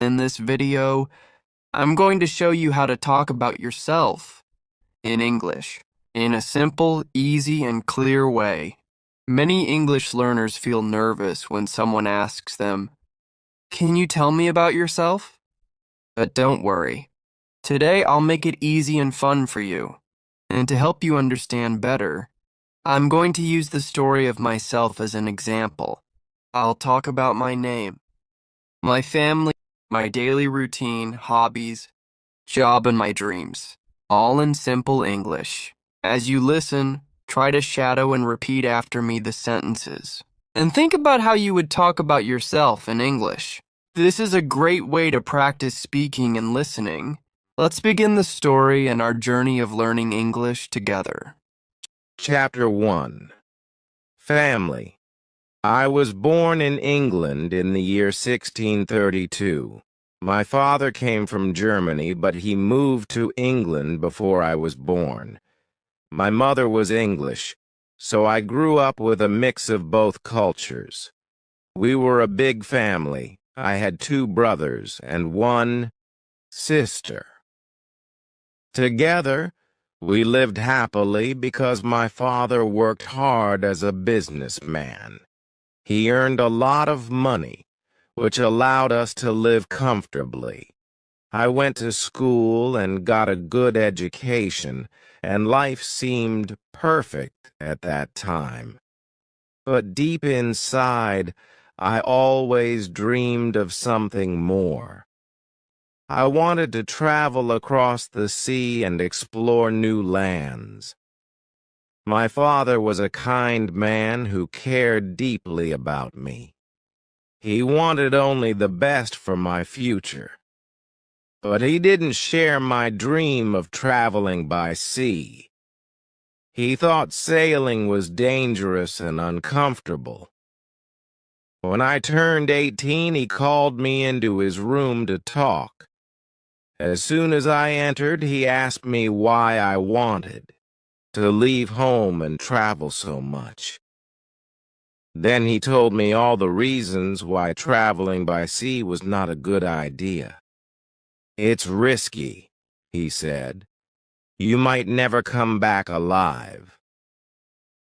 In this video, I'm going to show you how to talk about yourself in English in a simple, easy, and clear way. Many English learners feel nervous when someone asks them, "Can you tell me about yourself?" But don't worry. Today I'll make it easy and fun for you. And to help you understand better, I'm going to use the story of myself as an example. I'll talk about my name, my family, my daily routine, hobbies, job, and my dreams, all in simple English. As you listen, try to shadow and repeat after me the sentences. And think about how you would talk about yourself in English. This is a great way to practice speaking and listening. Let's begin the story and our journey of learning English together. Chapter 1. Family. I was born in England in the year 1632. My father came from Germany, but he moved to England before I was born. My mother was English, so I grew up with a mix of both cultures. We were a big family. I had 2 brothers and 1 sister. Together, we lived happily because my father worked hard as a businessman. He earned a lot of money, which allowed us to live comfortably. I went to school and got a good education, and life seemed perfect at that time. But deep inside, I always dreamed of something more. I wanted to travel across the sea and explore new lands. My father was a kind man who cared deeply about me. He wanted only the best for my future. But he didn't share my dream of traveling by sea. He thought sailing was dangerous and uncomfortable. When I turned 18, he called me into his room to talk. As soon as I entered, he asked me why I wanted to leave home and travel so much. Then he told me all the reasons why traveling by sea was not a good idea. "It's risky," he said. "You might never come back alive."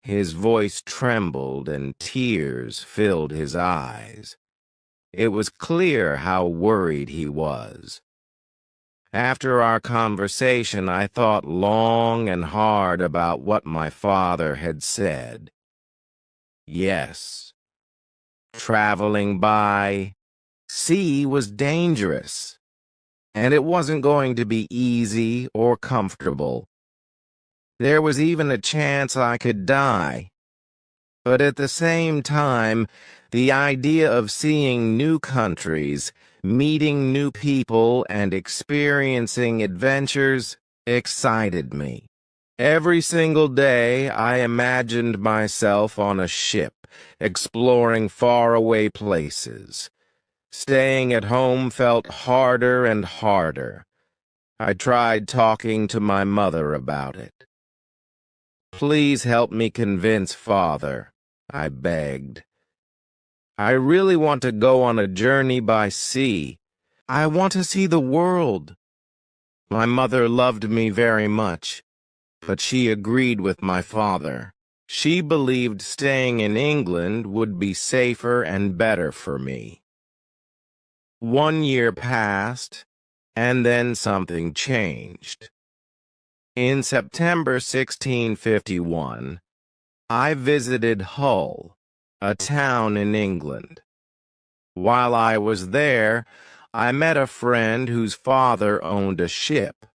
His voice trembled and tears filled his eyes. It was clear how worried he was. After our conversation, I thought long and hard about what my father had said. Yes, traveling by sea was dangerous, and it wasn't going to be easy or comfortable. There was even a chance I could die. But at the same time, the idea of seeing new countries, meeting new people, and experiencing adventures excited me. Every single day, I imagined myself on a ship, exploring faraway places. Staying at home felt harder and harder. I tried talking to my mother about it. "Please help me convince Father," I begged. "I really want to go on a journey by sea. I want to see the world." My mother loved me very much, but she agreed with my father. She believed staying in England would be safer and better for me. 1 year passed, and then something changed. In September 1651, I visited Hull, a town in England. While I was there, I met a friend whose father owned a ship.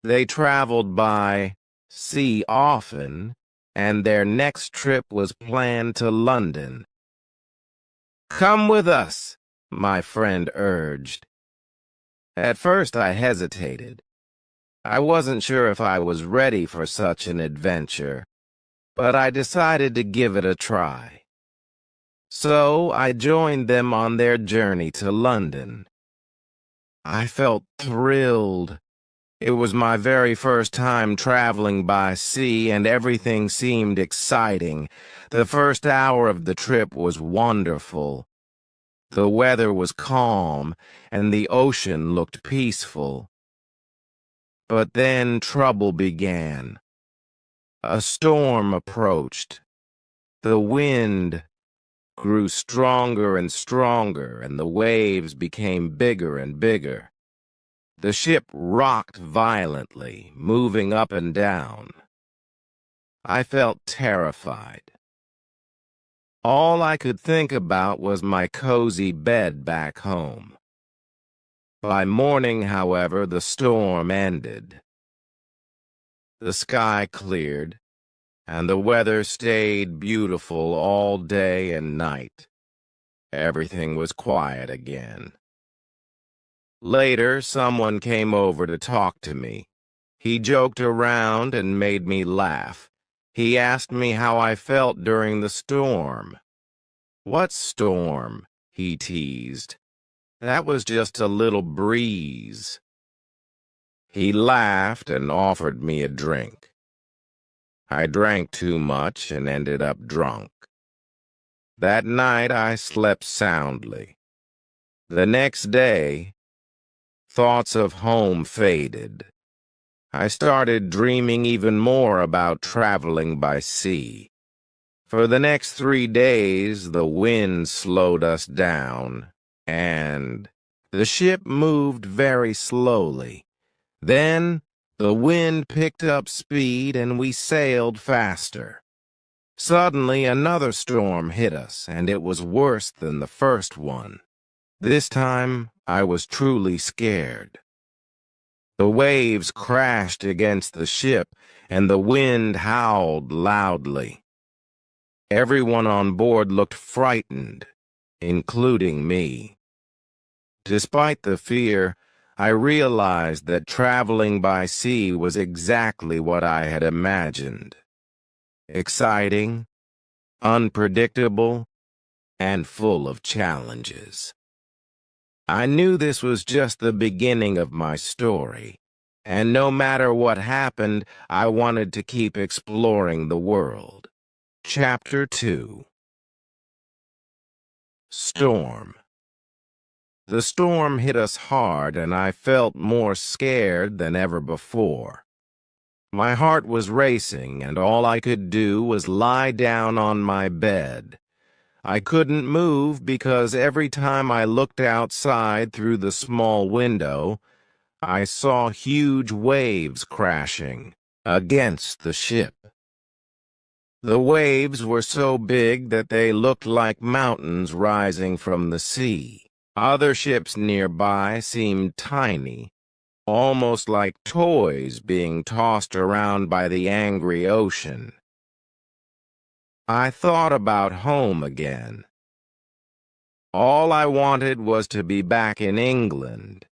They traveled by sea often, and their next trip was planned to London. "Come with us," my friend urged. At first I hesitated. I wasn't sure if I was ready for such an adventure, but I decided to give it a try. So I joined them on their journey to London. I felt thrilled. It was my very first time traveling by sea, and everything seemed exciting. The first hour of the trip was wonderful. The weather was calm, and the ocean looked peaceful. But then trouble began. A storm approached. The wind grew stronger and stronger, and the waves became bigger and bigger. The ship rocked violently, moving up and down. I felt terrified. All I could think about was my cozy bed back home. By morning, however, the storm ended. The sky cleared, and the weather stayed beautiful all day and night. Everything was quiet again. Later, someone came over to talk to me. He joked around and made me laugh. He asked me how I felt during the storm. "What storm?" he teased. "That was just a little breeze." He laughed and offered me a drink. I drank too much and ended up drunk. That night I slept soundly. The next day, thoughts of home faded. I started dreaming even more about traveling by sea. For the next 3 days, the wind slowed us down, and the ship moved very slowly. Then, the wind picked up speed and we sailed faster. Suddenly, another storm hit us, and it was worse than the first one. This time, I was truly scared. The waves crashed against the ship, and the wind howled loudly. Everyone on board looked frightened, including me. Despite the fear, I realized that traveling by sea was exactly what I had imagined. Exciting, unpredictable, and full of challenges. I knew this was just the beginning of my story, and no matter what happened, I wanted to keep exploring the world. Chapter 2. Storm. The storm hit us hard, and I felt more scared than ever before. My heart was racing, and all I could do was lie down on my bed. I couldn't move because every time I looked outside through the small window, I saw huge waves crashing against the ship. The waves were so big that they looked like mountains rising from the sea. Other ships nearby seemed tiny, almost like toys being tossed around by the angry ocean. I thought about home again. All I wanted was to be back in England,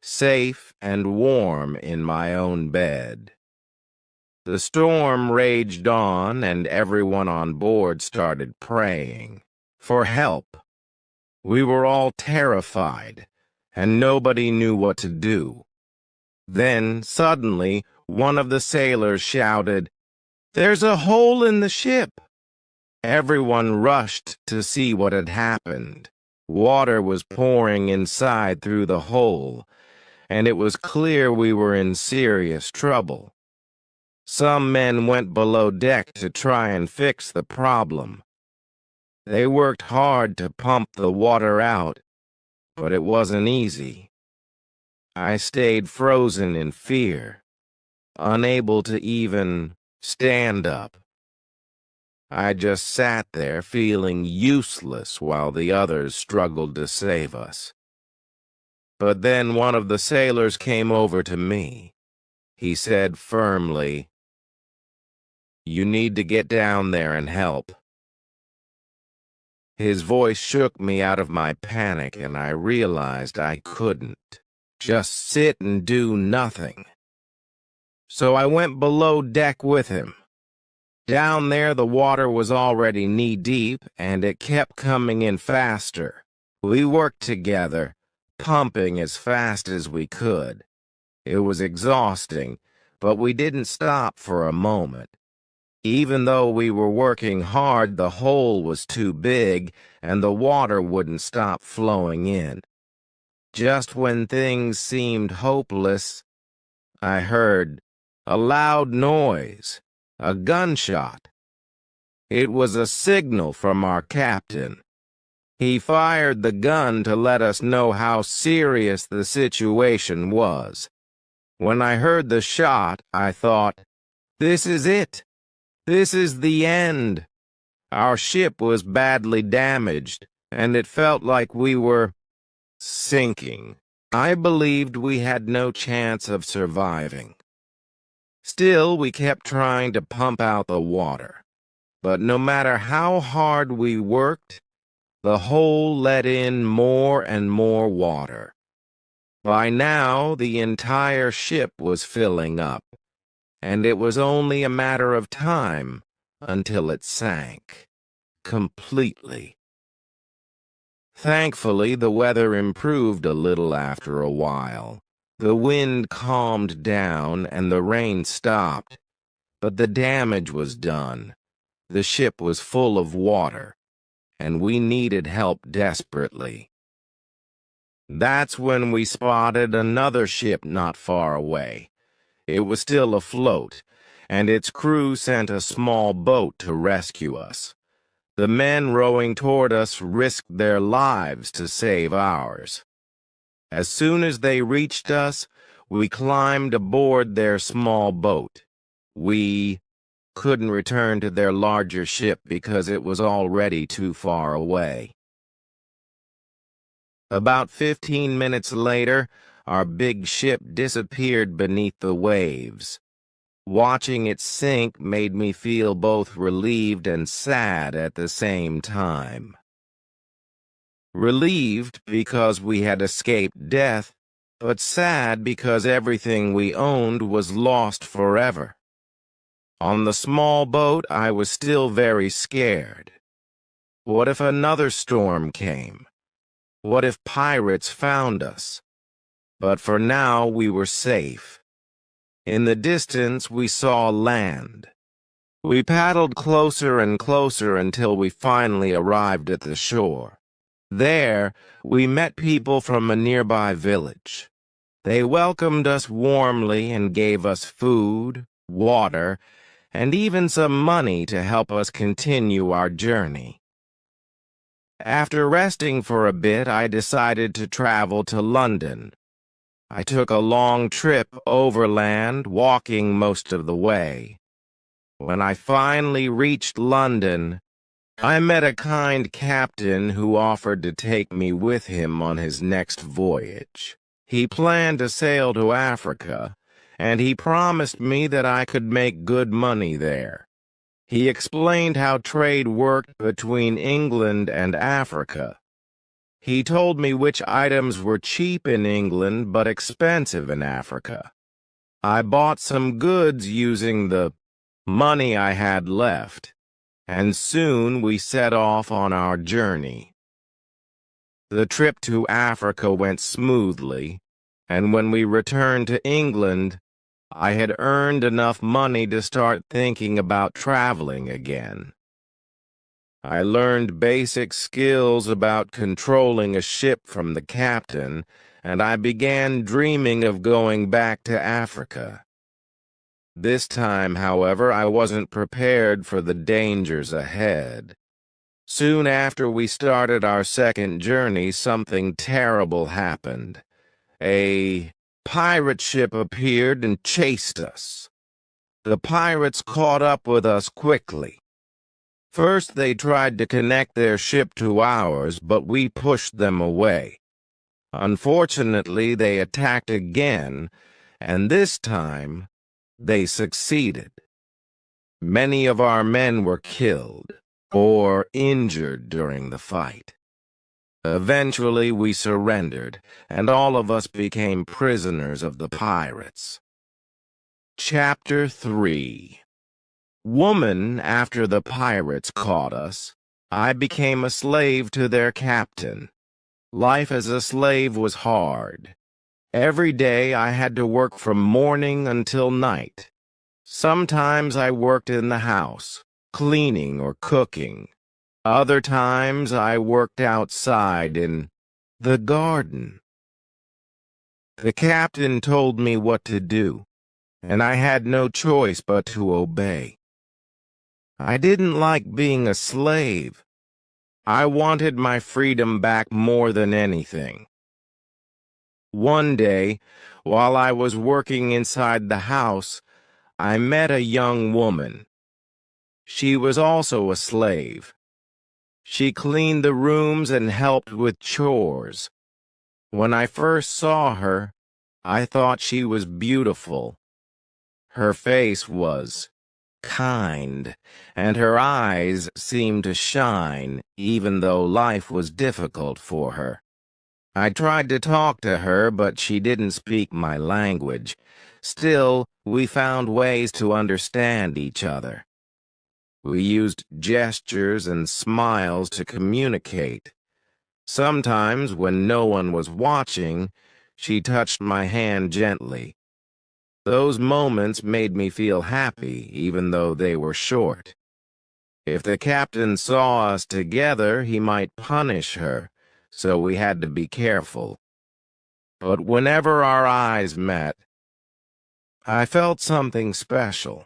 safe and warm in my own bed. The storm raged on, and everyone on board started praying for help. We were all terrified, and nobody knew what to do. Then, suddenly, one of the sailors shouted, "There's a hole in the ship!" Everyone rushed to see what had happened. Water was pouring inside through the hole, and it was clear we were in serious trouble. Some men went below deck to try and fix the problem. They worked hard to pump the water out, but it wasn't easy. I stayed frozen in fear, unable to even stand up. I just sat there feeling useless while the others struggled to save us. But then one of the sailors came over to me. He said firmly, "You need to get down there and help." His voice shook me out of my panic, and I realized I couldn't just sit and do nothing. So I went below deck with him. Down there, the water was already knee-deep, and it kept coming in faster. We worked together, pumping as fast as we could. It was exhausting, but we didn't stop for a moment. Even though we were working hard, the hole was too big and the water wouldn't stop flowing in. Just when things seemed hopeless, I heard a loud noise, a gunshot. It was a signal from our captain. He fired the gun to let us know how serious the situation was. When I heard the shot, I thought, "This is it. This is the end." Our ship was badly damaged, and it felt like we were sinking. I believed we had no chance of surviving. Still, we kept trying to pump out the water. But no matter how hard we worked, the hole let in more and more water. By now, the entire ship was filling up, and it was only a matter of time until it sank completely. Thankfully, the weather improved a little after a while. The wind calmed down and the rain stopped, but the damage was done. The ship was full of water, and we needed help desperately. That's when we spotted another ship not far away. It was still afloat, and its crew sent a small boat to rescue us. The men rowing toward us risked their lives to save ours. As soon as they reached us, we climbed aboard their small boat. We couldn't return to their larger ship because it was already too far away. About 15 minutes later, our big ship disappeared beneath the waves. Watching it sink made me feel both relieved and sad at the same time. Relieved because we had escaped death, but sad because everything we owned was lost forever. On the small boat, I was still very scared. What if another storm came? What if pirates found us? But for now, we were safe. In the distance, we saw land. We paddled closer and closer until we finally arrived at the shore. There, we met people from a nearby village. They welcomed us warmly and gave us food, water, and even some money to help us continue our journey. After resting for a bit, I decided to travel to London. I took a long trip overland, walking most of the way. When I finally reached London, I met a kind captain who offered to take me with him on his next voyage. He planned to sail to Africa, and he promised me that I could make good money there. He explained how trade worked between England and Africa. He told me which items were cheap in England but expensive in Africa. I bought some goods using the money I had left, and soon we set off on our journey. The trip to Africa went smoothly, and when we returned to England, I had earned enough money to start thinking about traveling again. I learned basic skills about controlling a ship from the captain, and I began dreaming of going back to Africa. This time, however, I wasn't prepared for the dangers ahead. Soon after we started our second journey, something terrible happened. A pirate ship appeared and chased us. The pirates caught up with us quickly. First, they tried to connect their ship to ours, but we pushed them away. Unfortunately, they attacked again, and this time, they succeeded. Many of our men were killed or injured during the fight. Eventually, we surrendered, and all of us became prisoners of the pirates. Chapter 3. Woman, after the pirates caught us, I became a slave to their captain. Life as a slave was hard. Every day I had to work from morning until night. Sometimes I worked in the house, cleaning or cooking. Other times I worked outside in the garden. The captain told me what to do, and I had no choice but to obey. I didn't like being a slave. I wanted my freedom back more than anything. One day, while I was working inside the house, I met a young woman. She was also a slave. She cleaned the rooms and helped with chores. When I first saw her, I thought she was beautiful. Her face was kind, and her eyes seemed to shine, even though life was difficult for her. I tried to talk to her, but she didn't speak my language. Still, we found ways to understand each other. We used gestures and smiles to communicate. Sometimes, when no one was watching, she touched my hand gently. Those moments made me feel happy, even though they were short. If the captain saw us together, he might punish her, so we had to be careful. But whenever our eyes met, I felt something special.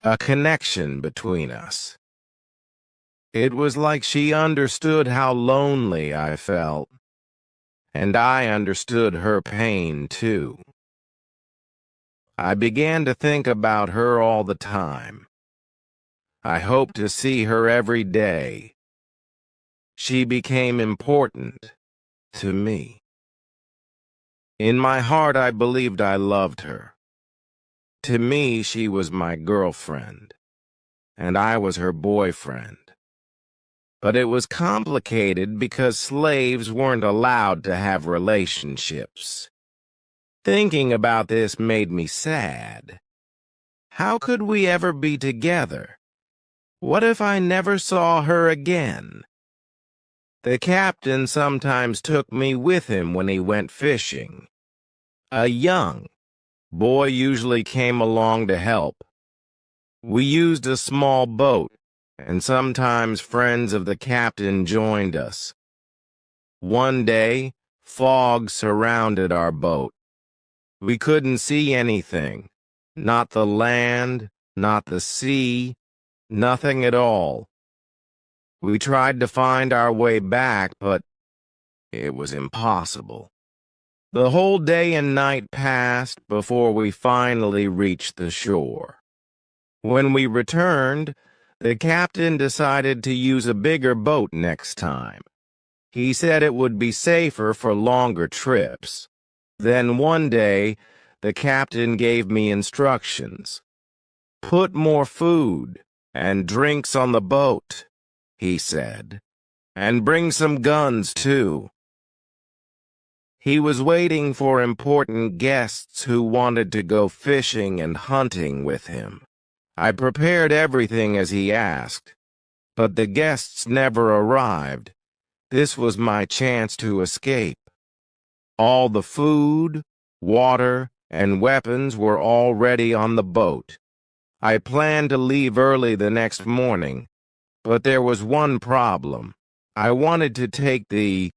A connection between us. It was like she understood how lonely I felt, and I understood her pain too. I began to think about her all the time. I hoped to see her every day. She became important to me. In my heart, I believed I loved her. To me, she was my girlfriend, and I was her boyfriend. But it was complicated because slaves weren't allowed to have relationships. Thinking about this made me sad. How could we ever be together? What if I never saw her again? The captain sometimes took me with him when he went fishing. A young boy usually came along to help. We used a small boat, and sometimes friends of the captain joined us. One day, fog surrounded our boat. We couldn't see anything. Not the land, not the sea, nothing at all. We tried to find our way back, but it was impossible. The whole day and night passed before we finally reached the shore. When we returned, the captain decided to use a bigger boat next time. He said it would be safer for longer trips. Then one day, the captain gave me instructions. "Put more food and drinks on the boat," he said, "and bring some guns too." He was waiting for important guests who wanted to go fishing and hunting with him. I prepared everything as he asked, but the guests never arrived. This was my chance to escape. All the food, water, and weapons were already on the boat. I planned to leave early the next morning, but there was one problem. I wanted to take the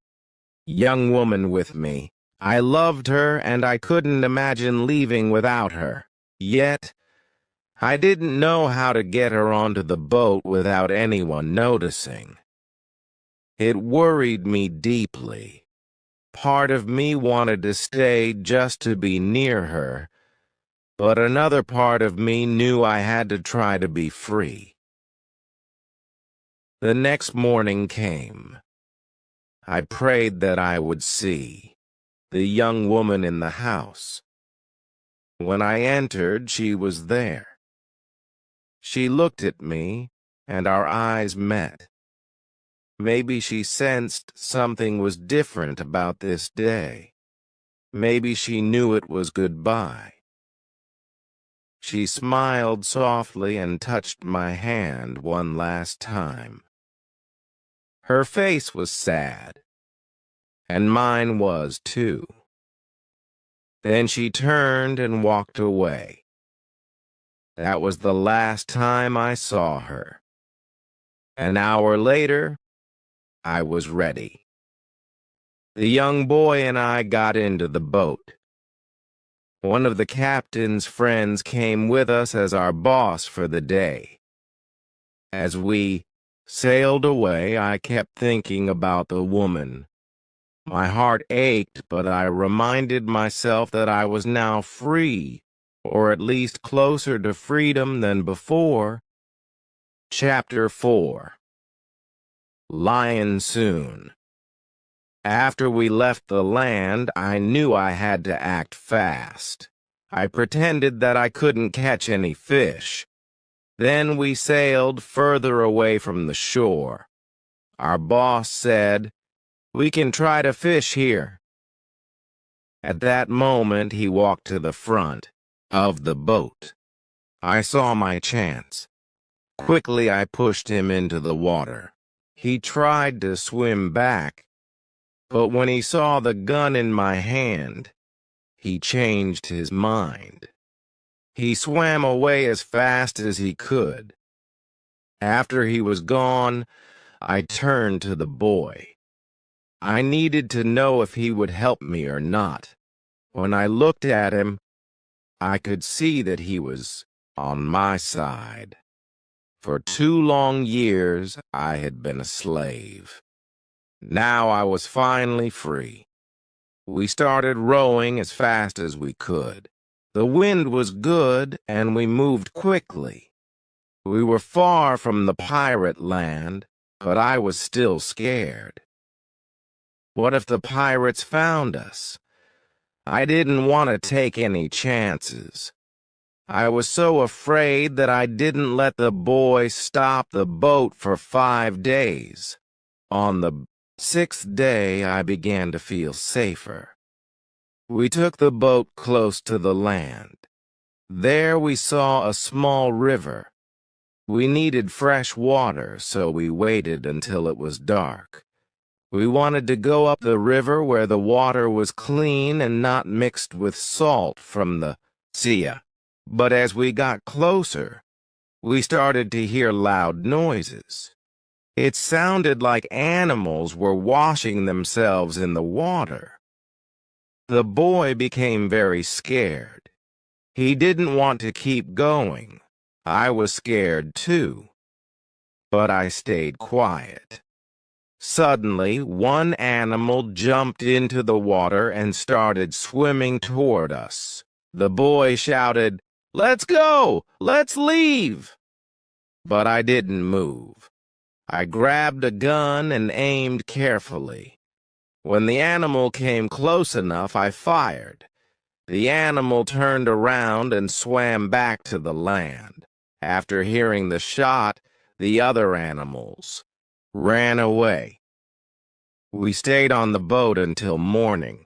young woman with me. I loved her, and I couldn't imagine leaving without her. Yet, I didn't know how to get her onto the boat without anyone noticing. It worried me deeply. Part of me wanted to stay just to be near her, but another part of me knew I had to try to be free. The next morning came. I prayed that I would see the young woman in the house. When I entered, she was there. She looked at me, and our eyes met. Maybe she sensed something was different about this day. Maybe she knew it was goodbye. She smiled softly and touched my hand one last time. Her face was sad, and mine was too. Then she turned and walked away. That was the last time I saw her. An hour later, I was ready. The young boy and I got into the boat. One of the captain's friends came with us as our boss for the day. As we sailed away, I kept thinking about the woman. My heart ached, but I reminded myself that I was now free, or at least closer to freedom than before. Chapter 4. Lion Soon. After we left the land, I knew I had to act fast. I pretended that I couldn't catch any fish. Then we sailed further away from the shore. Our boss said, "We can try to fish here." At that moment, he walked to the front of the boat. I saw my chance. Quickly, I pushed him into the water. He tried to swim back, but when he saw the gun in my hand, he changed his mind. He swam away as fast as he could. After he was gone, I turned to the boy. I needed to know if he would help me or not. When I looked at him, I could see that he was on my side. For 2 long years, I had been a slave. Now I was finally free. We started rowing as fast as we could. The wind was good, and we moved quickly. We were far from the pirate land, but I was still scared. What if the pirates found us? I didn't want to take any chances. I was so afraid that I didn't let the boy stop the boat for 5 days. On the 6th day, I began to feel safer. We took the boat close to the land. There we saw a small river. We needed fresh water, so we waited until it was dark. We wanted to go up the river where the water was clean and not mixed with salt from the sea. But as we got closer, we started to hear loud noises. It sounded like animals were washing themselves in the water. The boy became very scared. He didn't want to keep going. I was scared too. But I stayed quiet. Suddenly, one animal jumped into the water and started swimming toward us. The boy shouted, "Let's go! Let's leave!" But I didn't move. I grabbed a gun and aimed carefully. When the animal came close enough, I fired. The animal turned around and swam back to the land. After hearing the shot, the other animals ran away. We stayed on the boat until morning.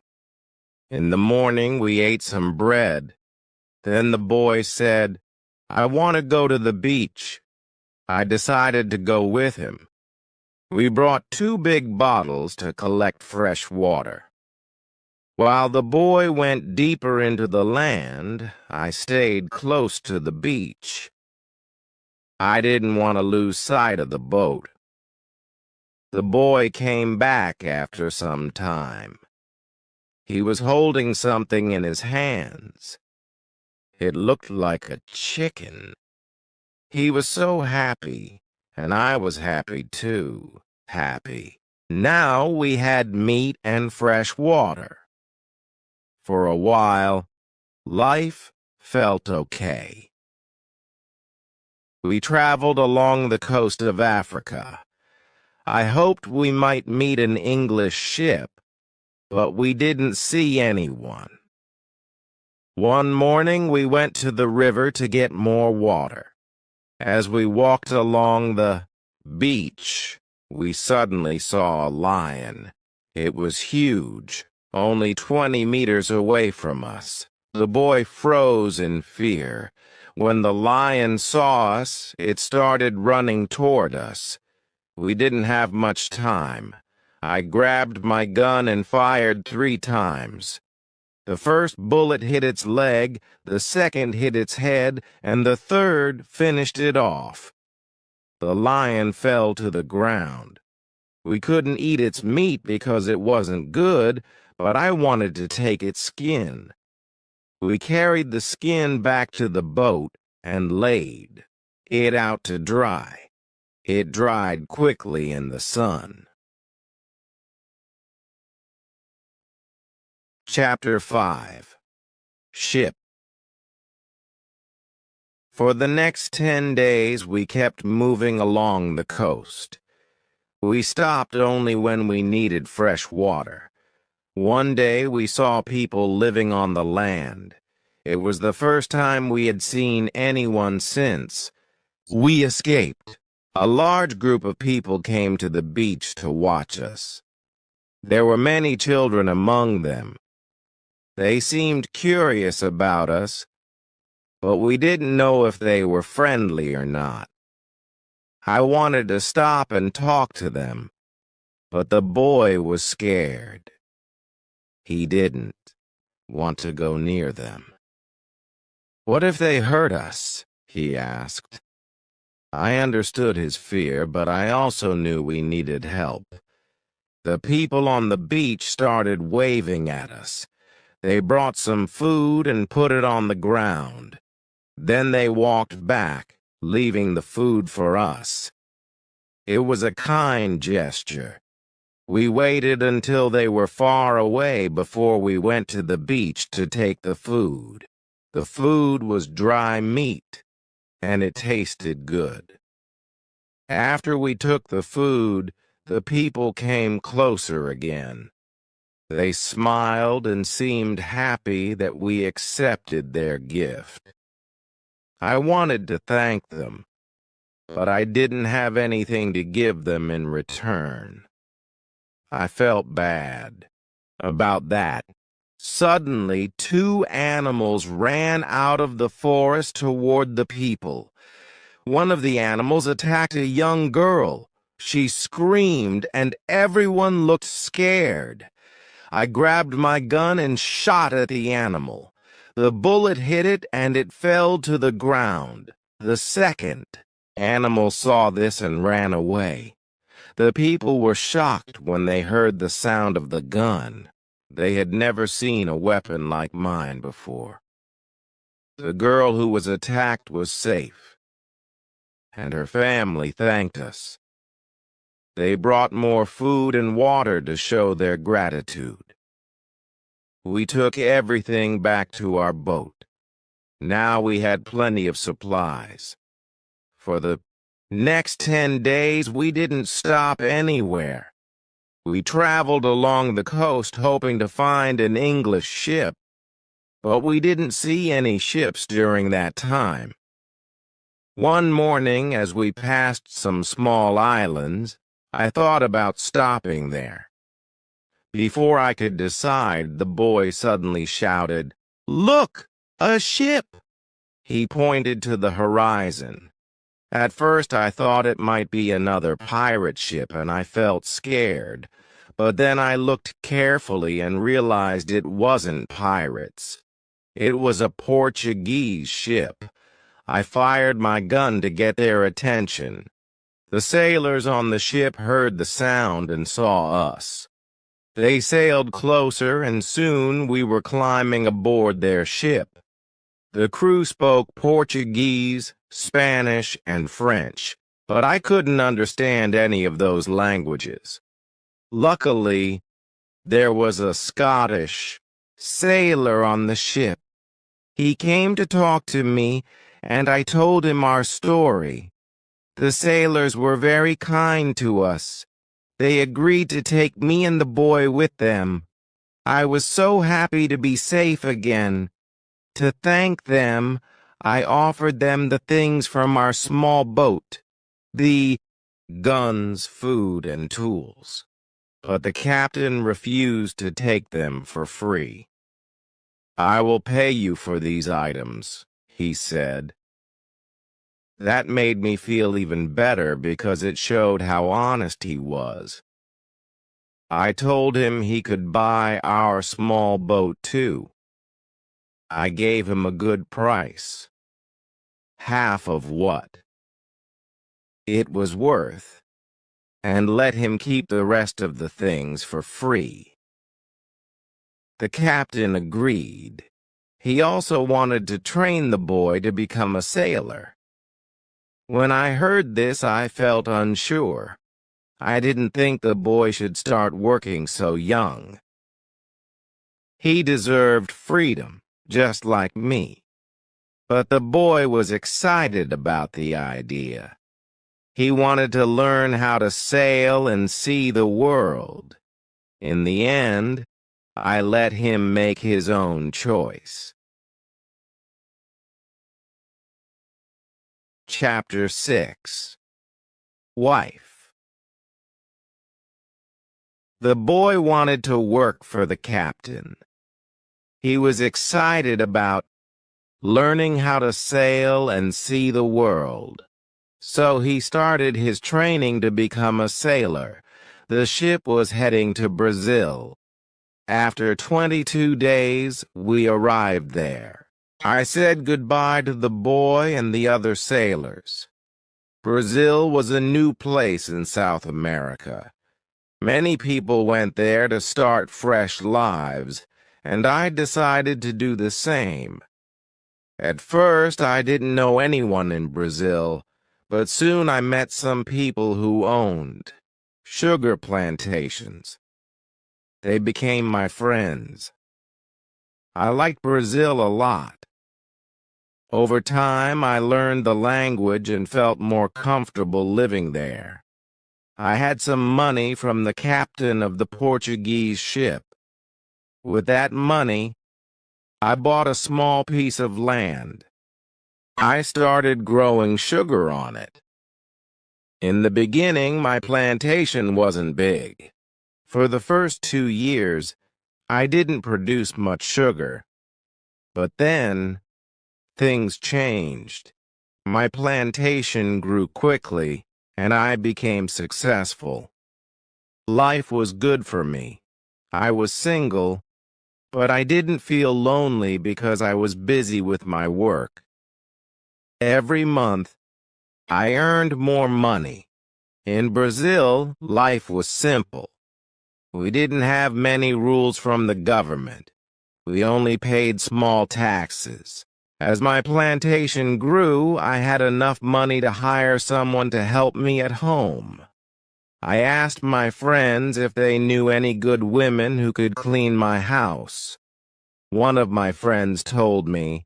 In the morning, we ate some bread. Then the boy said, "I want to go to the beach." I decided to go with him. We brought 2 big bottles to collect fresh water. While the boy went deeper into the land, I stayed close to the beach. I didn't want to lose sight of the boat. The boy came back after some time. He was holding something in his hands. It looked like a chicken. He was so happy, and I was happy too. Happy. Now we had meat and fresh water. For a while, life felt okay. We traveled along the coast of Africa. I hoped we might meet an English ship, but we didn't see anyone. One morning we went to the river to get more water. As we walked along the beach, we suddenly saw a lion. It was huge, only 20 meters away from us. The boy froze in fear. When the lion saw us, it started running toward us. We didn't have much time. I grabbed my gun and fired 3 times. The first bullet hit its leg, the second hit its head, and the third finished it off. The lion fell to the ground. We couldn't eat its meat because it wasn't good, but I wanted to take its skin. We carried the skin back to the boat and laid it out to dry. It dried quickly in the sun. Chapter 5. Ship. For the next 10 days, we kept moving along the coast. We stopped only when we needed fresh water. One day, we saw people living on the land. It was the first time we had seen anyone since we escaped. A large group of people came to the beach to watch us. There were many children among them. They seemed curious about us, but we didn't know if they were friendly or not. I wanted to stop and talk to them, but the boy was scared. He didn't want to go near them. "What if they hurt us?" he asked. I understood his fear, but I also knew we needed help. The people on the beach started waving at us. They brought some food and put it on the ground. Then they walked back, leaving the food for us. It was a kind gesture. We waited until they were far away before we went to the beach to take the food. The food was dry meat, and it tasted good. After we took the food, the people came closer again. They smiled and seemed happy that we accepted their gift. I wanted to thank them, but I didn't have anything to give them in return. I felt bad about that. Suddenly, 2 animals ran out of the forest toward the people. One of the animals attacked a young girl. She screamed, and everyone looked scared. I grabbed my gun and shot at the animal. The bullet hit it, and it fell to the ground. The second animal saw this and ran away. The people were shocked when they heard the sound of the gun. They had never seen a weapon like mine before. The girl who was attacked was safe, and her family thanked us. They brought more food and water to show their gratitude. We took everything back to our boat. Now we had plenty of supplies. For the next 10 days, we didn't stop anywhere. We traveled along the coast hoping to find an English ship, but we didn't see any ships during that time. One morning, as we passed some small islands, I thought about stopping there. Before I could decide, the boy suddenly shouted, "Look, a ship!" He pointed to the horizon. At first I thought it might be another pirate ship, and I felt scared. But then I looked carefully and realized it wasn't pirates. It was a Portuguese ship. I fired my gun to get their attention. The sailors on the ship heard the sound and saw us. They sailed closer, and soon we were climbing aboard their ship. The crew spoke Portuguese, Spanish, and French, but I couldn't understand any of those languages. Luckily, there was a Scottish sailor on the ship. He came to talk to me, and I told him our story. The sailors were very kind to us. They agreed to take me and the boy with them. I was so happy to be safe again. To thank them, I offered them the things from our small boat, the guns, food, and tools. But the captain refused to take them for free. "I will pay you for these items," he said. That made me feel even better because it showed how honest he was. I told him he could buy our small boat too. I gave him a good price. Half of what it was worth, and let him keep the rest of the things for free. The captain agreed. He also wanted to train the boy to become a sailor. When I heard this, I felt unsure. I didn't think the boy should start working so young. He deserved freedom, just like me. But the boy was excited about the idea. He wanted to learn how to sail and see the world. In the end, I let him make his own choice. Chapter 6. Wife. The boy wanted to work for the captain. He was excited about learning how to sail and see the world. So he started his training to become a sailor. The ship was heading to Brazil. After 22 days, we arrived there. I said goodbye to the boy and the other sailors. Brazil was a new place in South America. Many people went there to start fresh lives, and I decided to do the same. At first, I didn't know anyone in Brazil, but soon I met some people who owned sugar plantations. They became my friends. I liked Brazil a lot. Over time, I learned the language and felt more comfortable living there. I had some money from the captain of the Portuguese ship. With that money, I bought a small piece of land. I started growing sugar on it. In the beginning, my plantation wasn't big. For the first 2 years, I didn't produce much sugar. But then, things changed. My plantation grew quickly, and I became successful. Life was good for me. I was single, but I didn't feel lonely because I was busy with my work. Every month, I earned more money. In Brazil, life was simple. We didn't have many rules from the government. We only paid small taxes. As my plantation grew, I had enough money to hire someone to help me at home. I asked my friends if they knew any good women who could clean my house. One of my friends told me,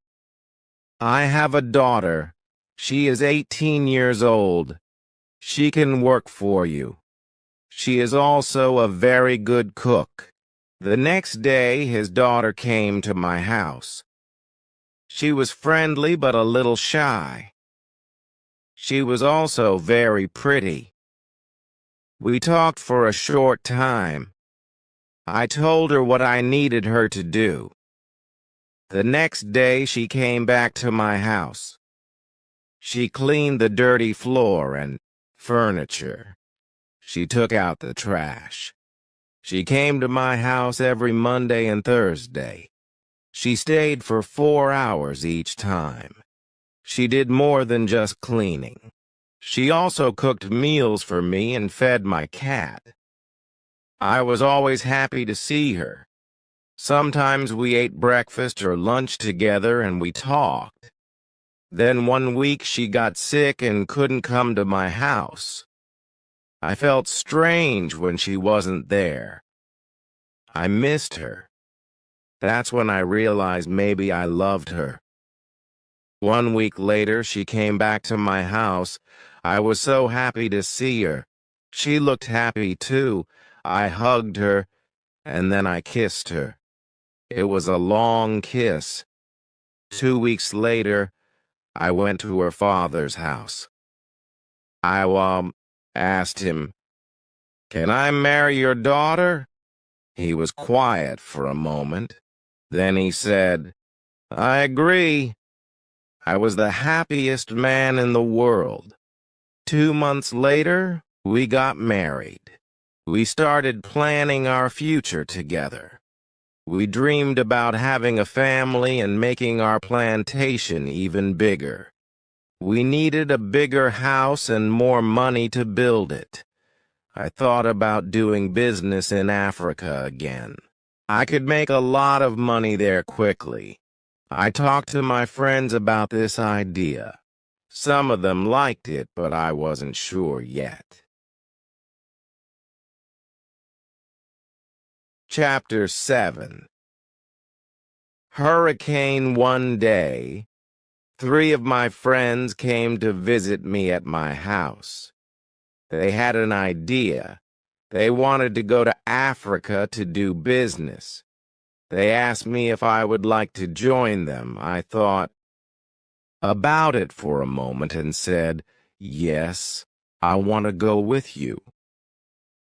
"I have a daughter. She is 18 years old. She can work for you. She is also a very good cook." The next day, his daughter came to my house. She was friendly but a little shy. She was also very pretty. We talked for a short time. I told her what I needed her to do. The next day, she came back to my house. She cleaned the dirty floor and furniture. She took out the trash. She came to my house every Monday and Thursday. She stayed for 4 hours each time. She did more than just cleaning. She also cooked meals for me and fed my cat. I was always happy to see her. Sometimes we ate breakfast or lunch together and we talked. Then one week she got sick and couldn't come to my house. I felt strange when she wasn't there. I missed her. That's when I realized maybe I loved her. 1 week later, she came back to my house. I was so happy to see her. She looked happy too. I hugged her, and then I kissed her. It was a long kiss. 2 weeks later, I went to her father's house. I asked him, "Can I marry your daughter?" He was quiet for a moment. Then he said, "I agree." I was the happiest man in the world. 2 months later, we got married. We started planning our future together. We dreamed about having a family and making our plantation even bigger. We needed a bigger house and more money to build it. I thought about doing business in Africa again. I could make a lot of money there quickly. I talked to my friends about this idea. Some of them liked it, but I wasn't sure yet. Chapter 7. Hurricane one day. 3 of my friends came to visit me at my house. They had an idea. They wanted to go to Africa to do business. They asked me if I would like to join them. I thought about it for a moment and said, "Yes, I want to go with you."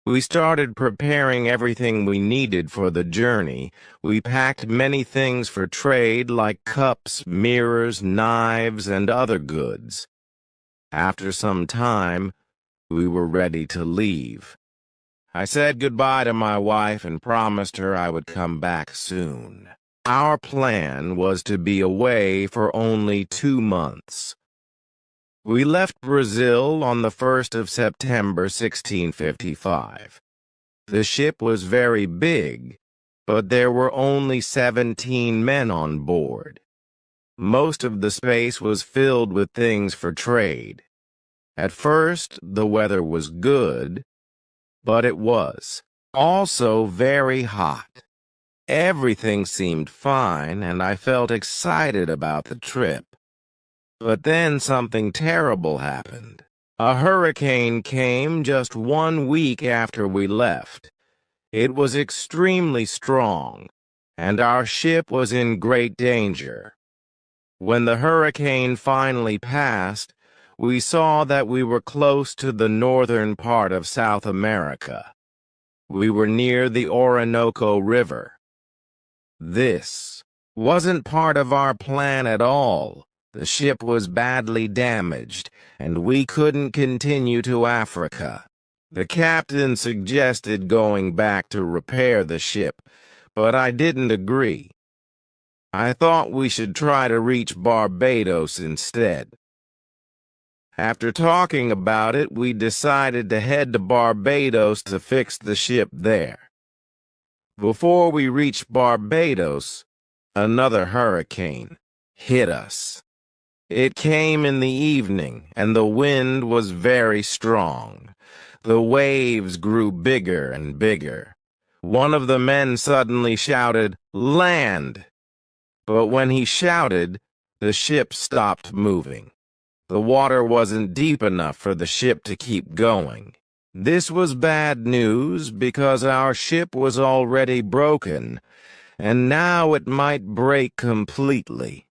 We started preparing everything we needed for the journey. We packed many things for trade like cups, mirrors, knives, and other goods. After some time, we were ready to leave. I said goodbye to my wife and promised her I would come back soon. Our plan was to be away for only 2 months. We left Brazil on the 1st of September 1655. The ship was very big, but there were only 17 men on board. Most of the space was filled with things for trade. At first, the weather was good, but it was also very hot. Everything seemed fine, and I felt excited about the trip. But then something terrible happened. A hurricane came just 1 week after we left. It was extremely strong, and our ship was in great danger. When the hurricane finally passed, we saw that we were close to the northern part of South America. We were near the Orinoco River. This wasn't part of our plan at all. The ship was badly damaged, and we couldn't continue to Africa. The captain suggested going back to repair the ship, but I didn't agree. I thought we should try to reach Barbados instead. After talking about it, we decided to head to Barbados to fix the ship there. Before we reached Barbados, another hurricane hit us. It came in the evening, and the wind was very strong. The waves grew bigger and bigger. One of the men suddenly shouted, "Land!" But when he shouted, the ship stopped moving. The water wasn't deep enough for the ship to keep going. This was bad news because our ship was already broken, and now it might break completely.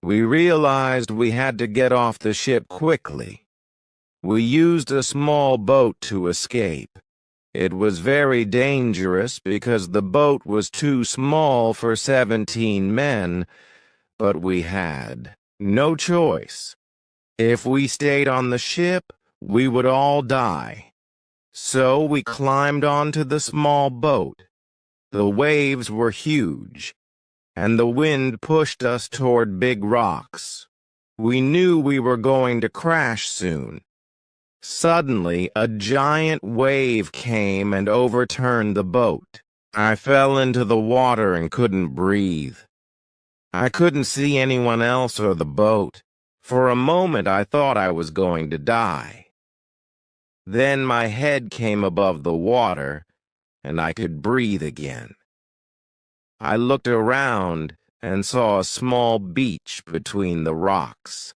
We realized we had to get off the ship quickly. We used a small boat to escape. It was very dangerous because the boat was too small for 17 men, but we had no choice. If we stayed on the ship, we would all die. So we climbed onto the small boat. The waves were huge, and the wind pushed us toward big rocks. We knew we were going to crash soon. Suddenly, a giant wave came and overturned the boat. I fell into the water and couldn't breathe. I couldn't see anyone else or the boat. For a moment, I thought I was going to die. Then my head came above the water, and I could breathe again. I looked around and saw a small beach between the rocks.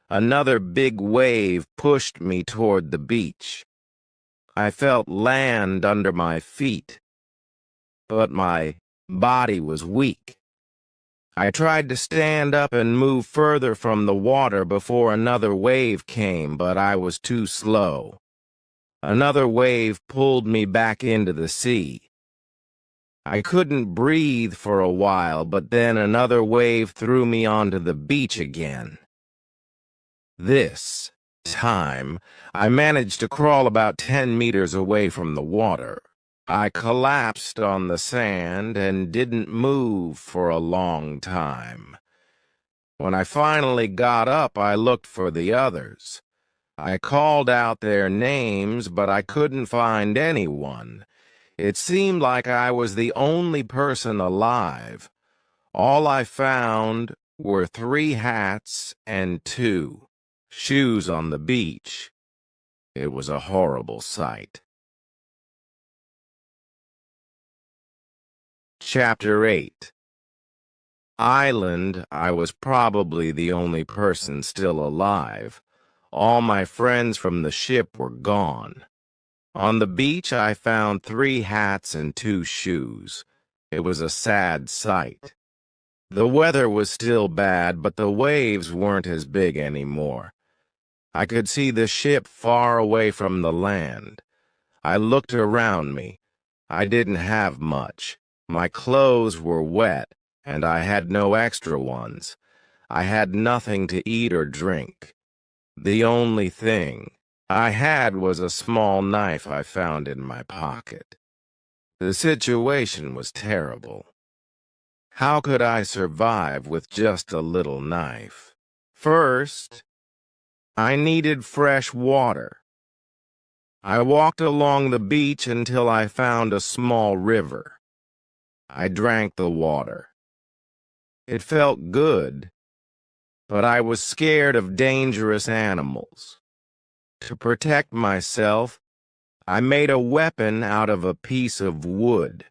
Another big wave pushed me toward the beach. I felt land under my feet, but my body was weak. I tried to stand up and move further from the water before another wave came, but I was too slow. Another wave pulled me back into the sea. I couldn't breathe for a while, but then another wave threw me onto the beach again. This time, I managed to crawl about 10 meters away from the water. I collapsed on the sand and didn't move for a long time. When I finally got up, I looked for the others. I called out their names, but I couldn't find anyone. It seemed like I was the only person alive. All I found were 3 hats and 2 shoes on the beach. It was a horrible sight. Chapter 8. Island, I was probably the only person still alive. All my friends from the ship were gone. On the beach, I found 3 hats and 2 shoes. It was a sad sight. The weather was still bad, but the waves weren't as big anymore. I could see the ship far away from the land. I looked around me. I didn't have much. My clothes were wet, and I had no extra ones. I had nothing to eat or drink. The only thing I had was a small knife I found in my pocket. The situation was terrible. How could I survive with just a little knife? First, I needed fresh water. I walked along the beach until I found a small river. I drank the water. It felt good, but I was scared of dangerous animals. To protect myself, I made a weapon out of a piece of wood.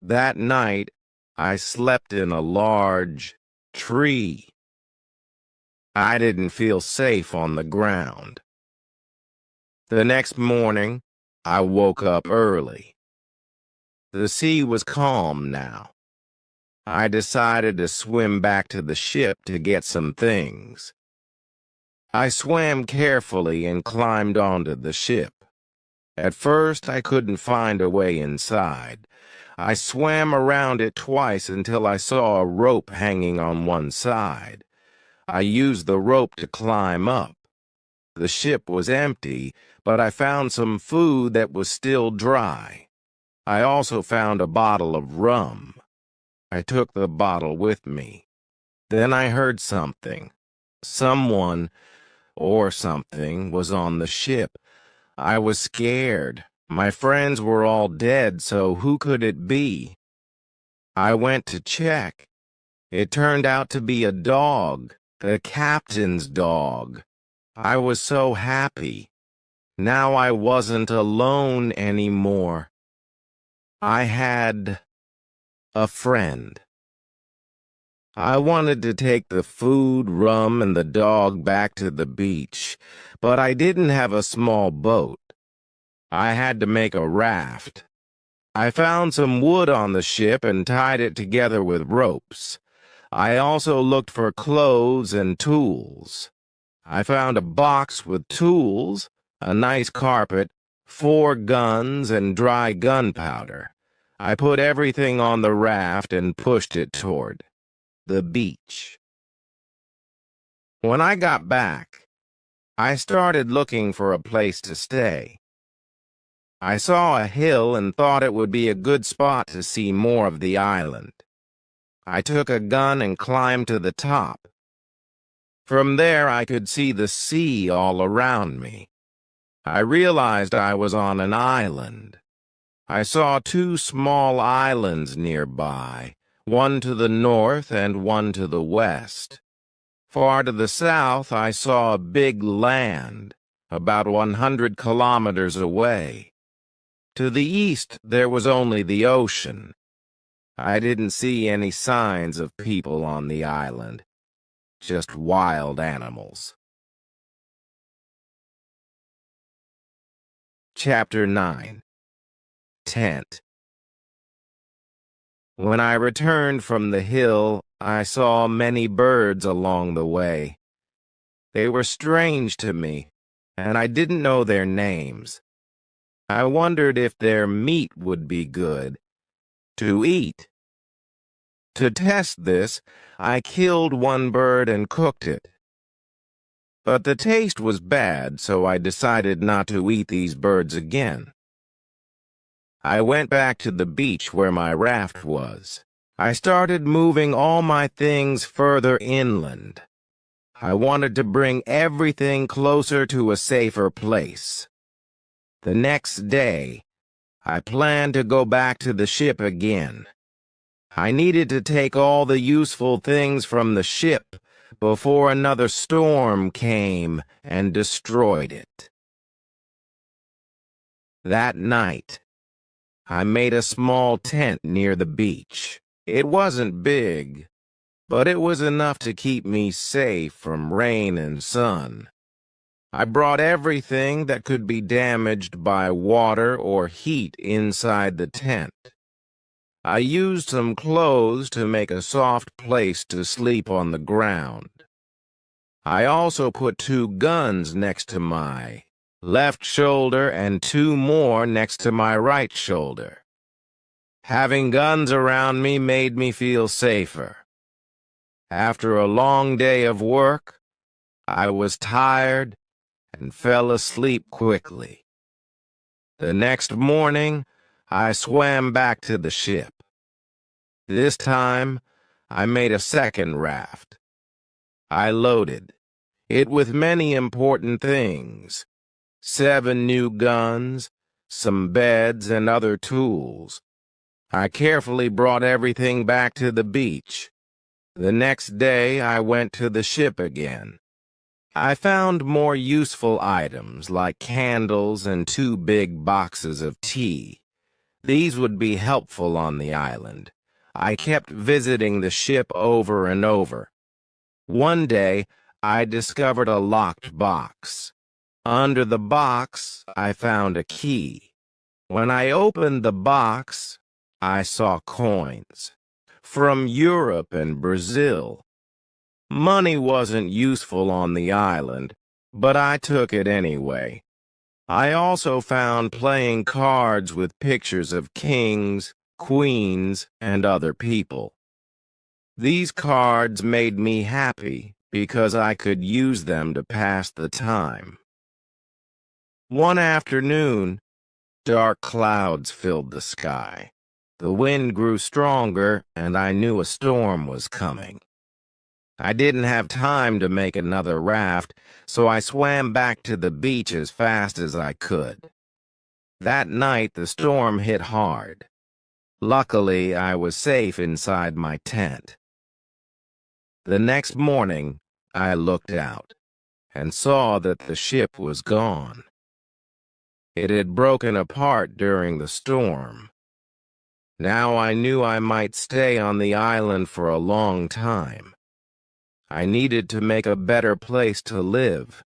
That night, I slept in a large tree. I didn't feel safe on the ground. The next morning, I woke up early. The sea was calm now. I decided to swim back to the ship to get some things. I swam carefully and climbed onto the ship. At first, I couldn't find a way inside. I swam around it twice until I saw a rope hanging on one side. I used the rope to climb up. The ship was empty, but I found some food that was still dry. I also found a bottle of rum. I took the bottle with me. Then I heard something. Someone or something was on the ship. I was scared. My friends were all dead, so who could it be? I went to check. It turned out to be a dog, the captain's dog. I was so happy. Now I wasn't alone anymore. I had a friend. I wanted to take the food, rum, and the dog back to the beach, but I didn't have a small boat. I had to make a raft. I found some wood on the ship and tied it together with ropes. I also looked for clothes and tools. I found a box with tools, a nice carpet, 4 guns, and dry gunpowder. I put everything on the raft and pushed it toward the beach. When I got back, I started looking for a place to stay. I saw a hill and thought it would be a good spot to see more of the island. I took a gun and climbed to the top. From there I could see the sea all around me. I realized I was on an island. I saw 2 small islands nearby, one to the north and one to the west. Far to the south I saw a big land, about 100 kilometers away. To the east there was only the ocean. I didn't see any signs of people on the island, just wild animals. Chapter 9. Tent. When I returned from the hill, I saw many birds along the way. They were strange to me, and I didn't know their names. I wondered if their meat would be good to eat. To test this, I killed one bird and cooked it. But the taste was bad, so I decided not to eat these birds again. I went back to the beach where my raft was. I started moving all my things further inland. I wanted to bring everything closer to a safer place. The next day, I planned to go back to the ship again. I needed to take all the useful things from the ship before another storm came and destroyed it. That night, I made a small tent near the beach. It wasn't big, but it was enough to keep me safe from rain and sun. I brought everything that could be damaged by water or heat inside the tent. I used some clothes to make a soft place to sleep on the ground. I also put 2 guns next to my left shoulder and 2 more next to my right shoulder. Having guns around me made me feel safer. After a long day of work, I was tired and fell asleep quickly. The next morning, I swam back to the ship. This time, I made a second raft. I loaded it with many important things: 7 new guns, some beds, and other tools. I carefully brought everything back to the beach. The next day, I went to the ship again. I found more useful items like candles and 2 big boxes of tea. These would be helpful on the island. I kept visiting the ship over and over. One day, I discovered a locked box. Under the box, I found a key. When I opened the box, I saw coins from Europe and Brazil. Money wasn't useful on the island, but I took it anyway. I also found playing cards with pictures of kings, queens, and other people. These cards made me happy because I could use them to pass the time. One afternoon, dark clouds filled the sky. The wind grew stronger, and I knew a storm was coming. I didn't have time to make another raft, so I swam back to the beach as fast as I could. That night, the storm hit hard. Luckily, I was safe inside my tent. The next morning, I looked out and saw that the ship was gone. It had broken apart during the storm. Now I knew I might stay on the island for a long time. I needed to make a better place to live.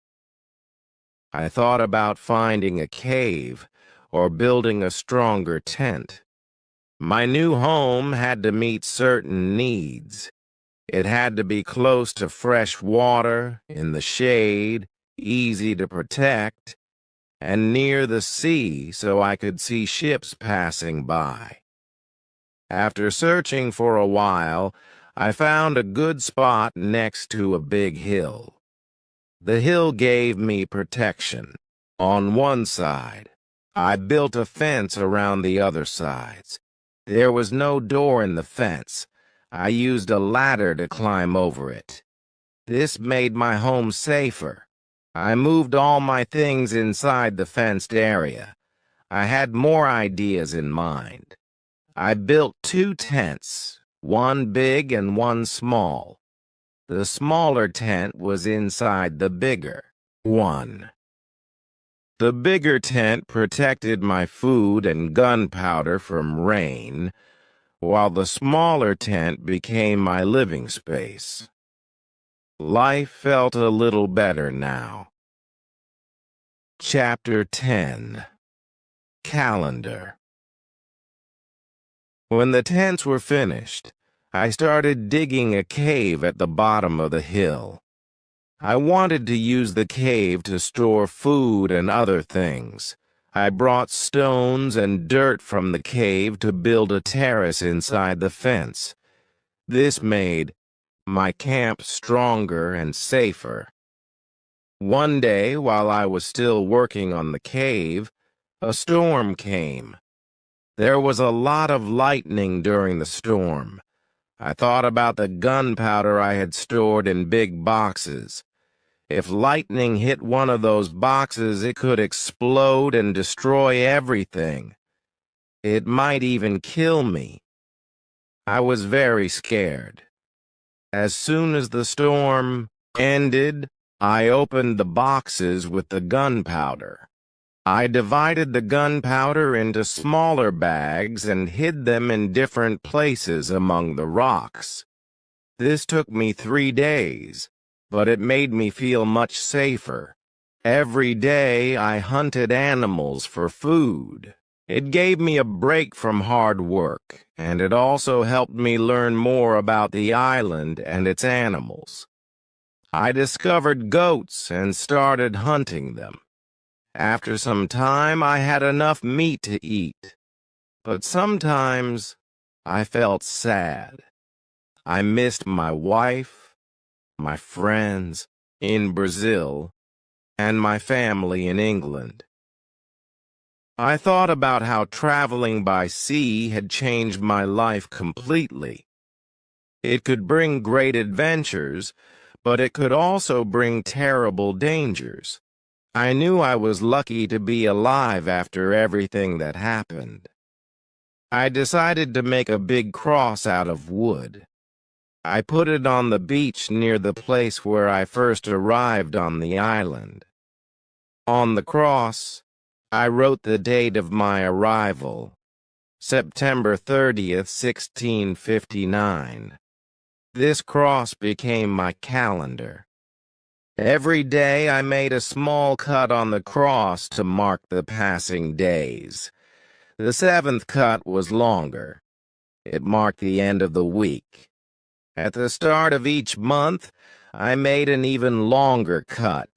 I thought about finding a cave or building a stronger tent. My new home had to meet certain needs. It had to be close to fresh water, in the shade, easy to protect, and near the sea so I could see ships passing by. After searching for a while, I found a good spot next to a big hill. The hill gave me protection. On one side, I built a fence around the other sides. There was no door in the fence. I used a ladder to climb over it. This made my home safer. I moved all my things inside the fenced area. I had more ideas in mind. I built 2 tents, one big and one small. The smaller tent was inside the bigger one. The bigger tent protected my food and gunpowder from rain, while the smaller tent became my living space. Life felt a little better now. Chapter 10. Calendar. When the tents were finished, I started digging a cave at the bottom of the hill. I wanted to use the cave to store food and other things. I brought stones and dirt from the cave to build a terrace inside the fence. This made my camp stronger and safer. One day, while I was still working on the cave, a storm came. There was a lot of lightning during the storm. I thought about the gunpowder I had stored in big boxes. If lightning hit one of those boxes, it could explode and destroy everything. It might even kill me. I was very scared. As soon as the storm ended, I opened the boxes with the gunpowder. I divided the gunpowder into smaller bags and hid them in different places among the rocks. This took me 3 days, but it made me feel much safer. Every day I hunted animals for food. It gave me a break from hard work, and it also helped me learn more about the island and its animals. I discovered goats and started hunting them. After some time, I had enough meat to eat. But sometimes I felt sad. I missed my wife, my friends in Brazil, and my family in England. I thought about how traveling by sea had changed my life completely. It could bring great adventures, but it could also bring terrible dangers. I knew I was lucky to be alive after everything that happened. I decided to make a big cross out of wood. I put it on the beach near the place where I first arrived on the island. On the cross, I wrote the date of my arrival, September 30th, 1659. This cross became my calendar. Every day I made a small cut on the cross to mark the passing days. The 7th cut was longer. It marked the end of the week. At the start of each month, I made an even longer cut.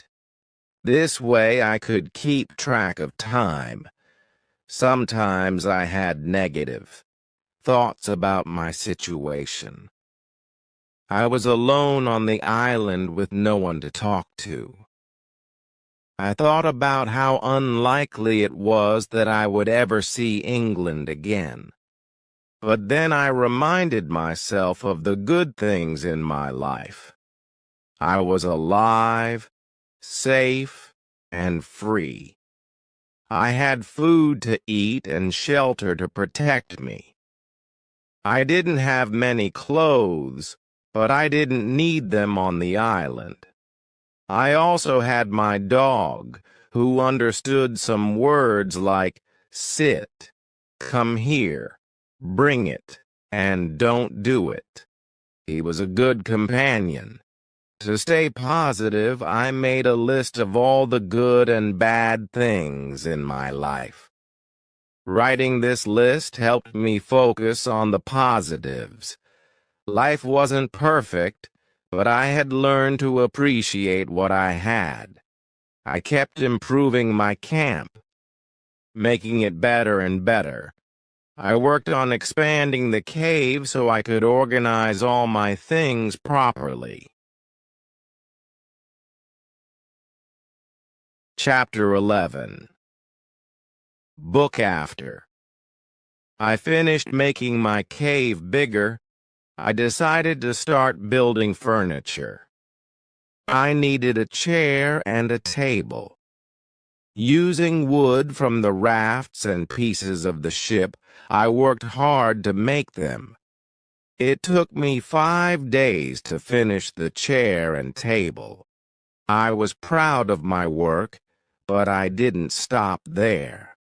This way I could keep track of time. Sometimes I had negative thoughts about my situation. I was alone on the island with no one to talk to. I thought about how unlikely it was that I would ever see England again. But then I reminded myself of the good things in my life. I was alive, safe, and free. I had food to eat and shelter to protect me. I didn't have many clothes, but I didn't need them on the island. I also had my dog, who understood some words like sit, come here, bring it, and don't do it. He was a good companion. To stay positive, I made a list of all the good and bad things in my life. Writing this list helped me focus on the positives. Life wasn't perfect, but I had learned to appreciate what I had. I kept improving my camp, making it better and better. I worked on expanding the cave so I could organize all my things properly. Chapter 11. Book after. I finished making my cave bigger. I decided to start building furniture. I needed a chair and a table. Using wood from the rafts and pieces of the ship, I worked hard to make them. It took me 5 days to finish the chair and table. I was proud of my work, but I didn't stop there.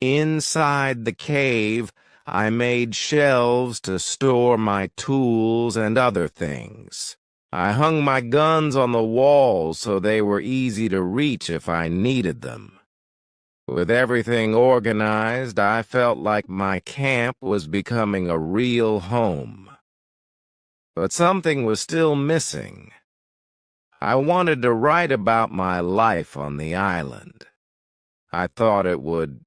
Inside the cave, I made shelves to store my tools and other things. I hung my guns on the walls so they were easy to reach if I needed them. With everything organized, I felt like my camp was becoming a real home. But something was still missing. I wanted to write about my life on the island. I thought it would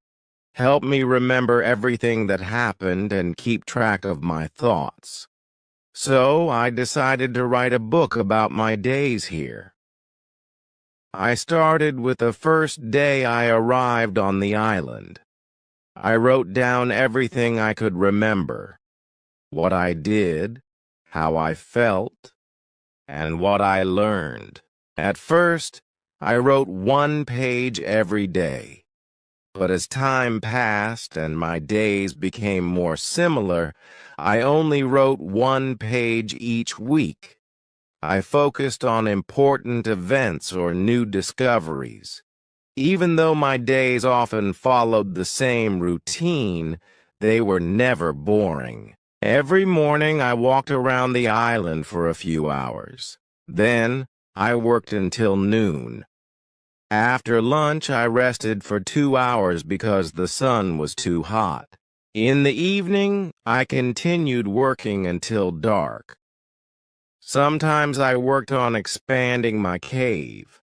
help me remember everything that happened and keep track of my thoughts. So I decided to write a book about my days here. I started with the first day I arrived on the island. I wrote down everything I could remember, what I did, how I felt, and what I learned. At first, I wrote 1 page every day. But as time passed and my days became more similar, I only wrote 1 page each week. I focused on important events or new discoveries. Even though my days often followed the same routine, they were never boring. Every morning I walked around the island for a few hours. Then I worked until noon. After lunch, I rested for 2 hours because the sun was too hot. In the evening, I continued working until dark. Sometimes I worked on expanding my cave.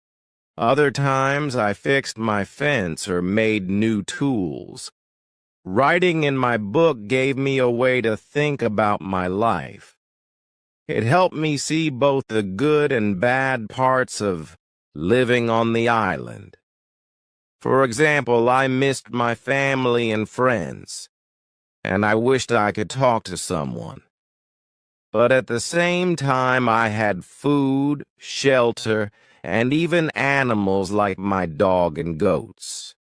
Other times, I fixed my fence or made new tools. Writing in my book gave me a way to think about my life. It helped me see both the good and bad parts of living on the island. For example, I missed my family and friends, and I wished I could talk to someone. But at the same time, I had food, shelter, and even animals like my dog and goats.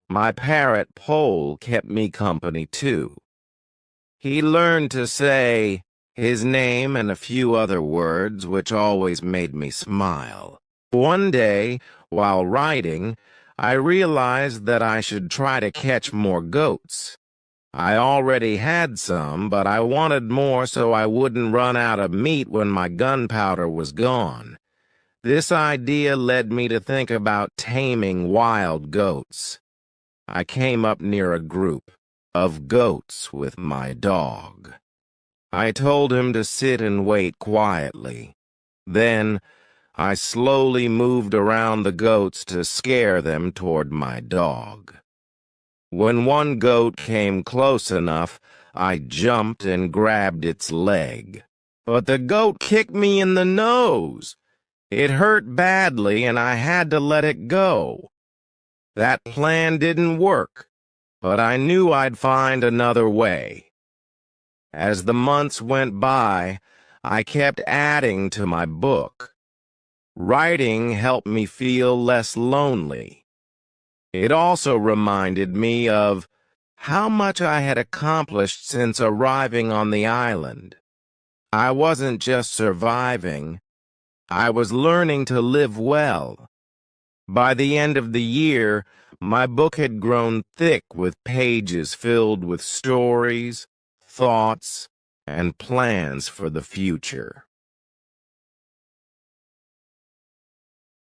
My parrot, Pole, kept me company too. He learned to say his name and a few other words, which always made me smile. One day, while writing, I realized that I should try to catch more goats. I already had some, but I wanted more so I wouldn't run out of meat when my gunpowder was gone. This idea led me to think about taming wild goats. I came up near a group of goats with my dog. I told him to sit and wait quietly. Then I slowly moved around the goats to scare them toward my dog. When one goat came close enough, I jumped and grabbed its leg. But the goat kicked me in the nose. It hurt badly, and I had to let it go. That plan didn't work, but I knew I'd find another way. As the months went by, I kept adding to my book. Writing helped me feel less lonely. It also reminded me of how much I had accomplished since arriving on the island. I wasn't just surviving, I was learning to live well. By the end of the year, my book had grown thick with pages filled with stories, thoughts, and plans for the future.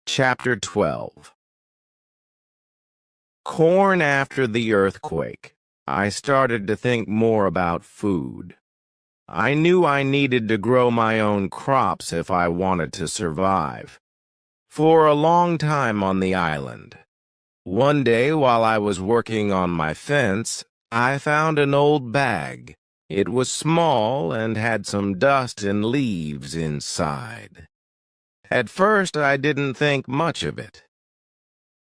Chapter 12. Corn after the earthquake. I started to think more about food. I knew I needed to grow my own crops if I wanted to survive. For a long time on the island. One day while I was working on my fence, I found an old bag. It was small and had some dust and leaves inside. At first, I didn't think much of it.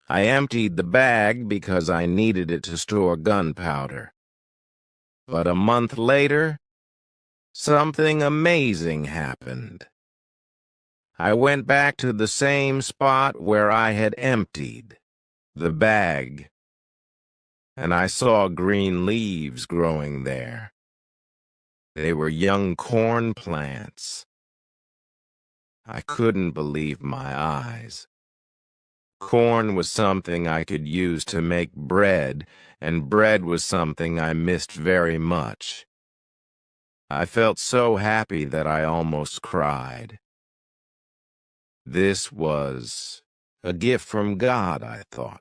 I emptied the bag because I needed it to store gunpowder. But a month later, something amazing happened. I went back to the same spot where I had emptied the bag, and I saw green leaves growing there. They were young corn plants. I couldn't believe my eyes. Corn was something I could use to make bread, and bread was something I missed very much. I felt so happy that I almost cried. This was a gift from God, I thought.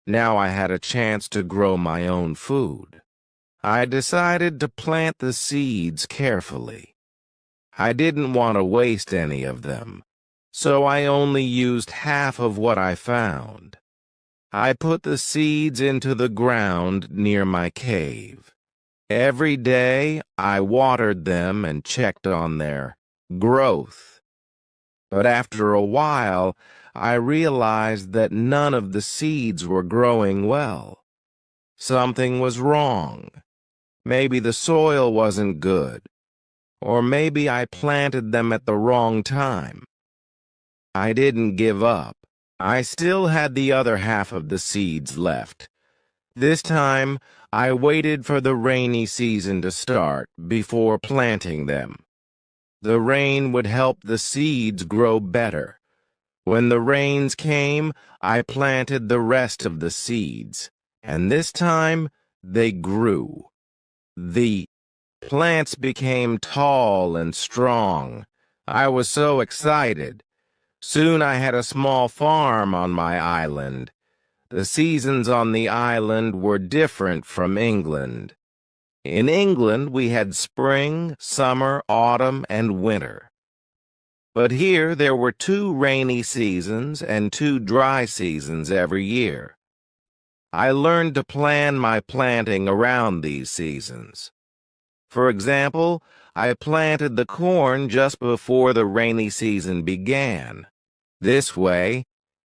Now I had a chance to grow my own food. I decided to plant the seeds carefully. I didn't want to waste any of them, so I only used half of what I found. I put the seeds into the ground near my cave. Every day I watered them and checked on their growth. But after a while, I realized that none of the seeds were growing well. Something was wrong. Maybe the soil wasn't good, or maybe I planted them at the wrong time. I didn't give up. I still had the other half of the seeds left. This time, I waited for the rainy season to start before planting them. The rain would help the seeds grow better. When the rains came, I planted the rest of the seeds, and this time they grew. The plants became tall and strong. I was so excited. Soon I had a small farm on my island. The seasons on the island were different from England. In England, we had spring, summer, autumn, and winter. But here there were 2 rainy seasons and 2 dry seasons every year. I learned to plan my planting around these seasons. For example, I planted the corn just before the rainy season began. This way,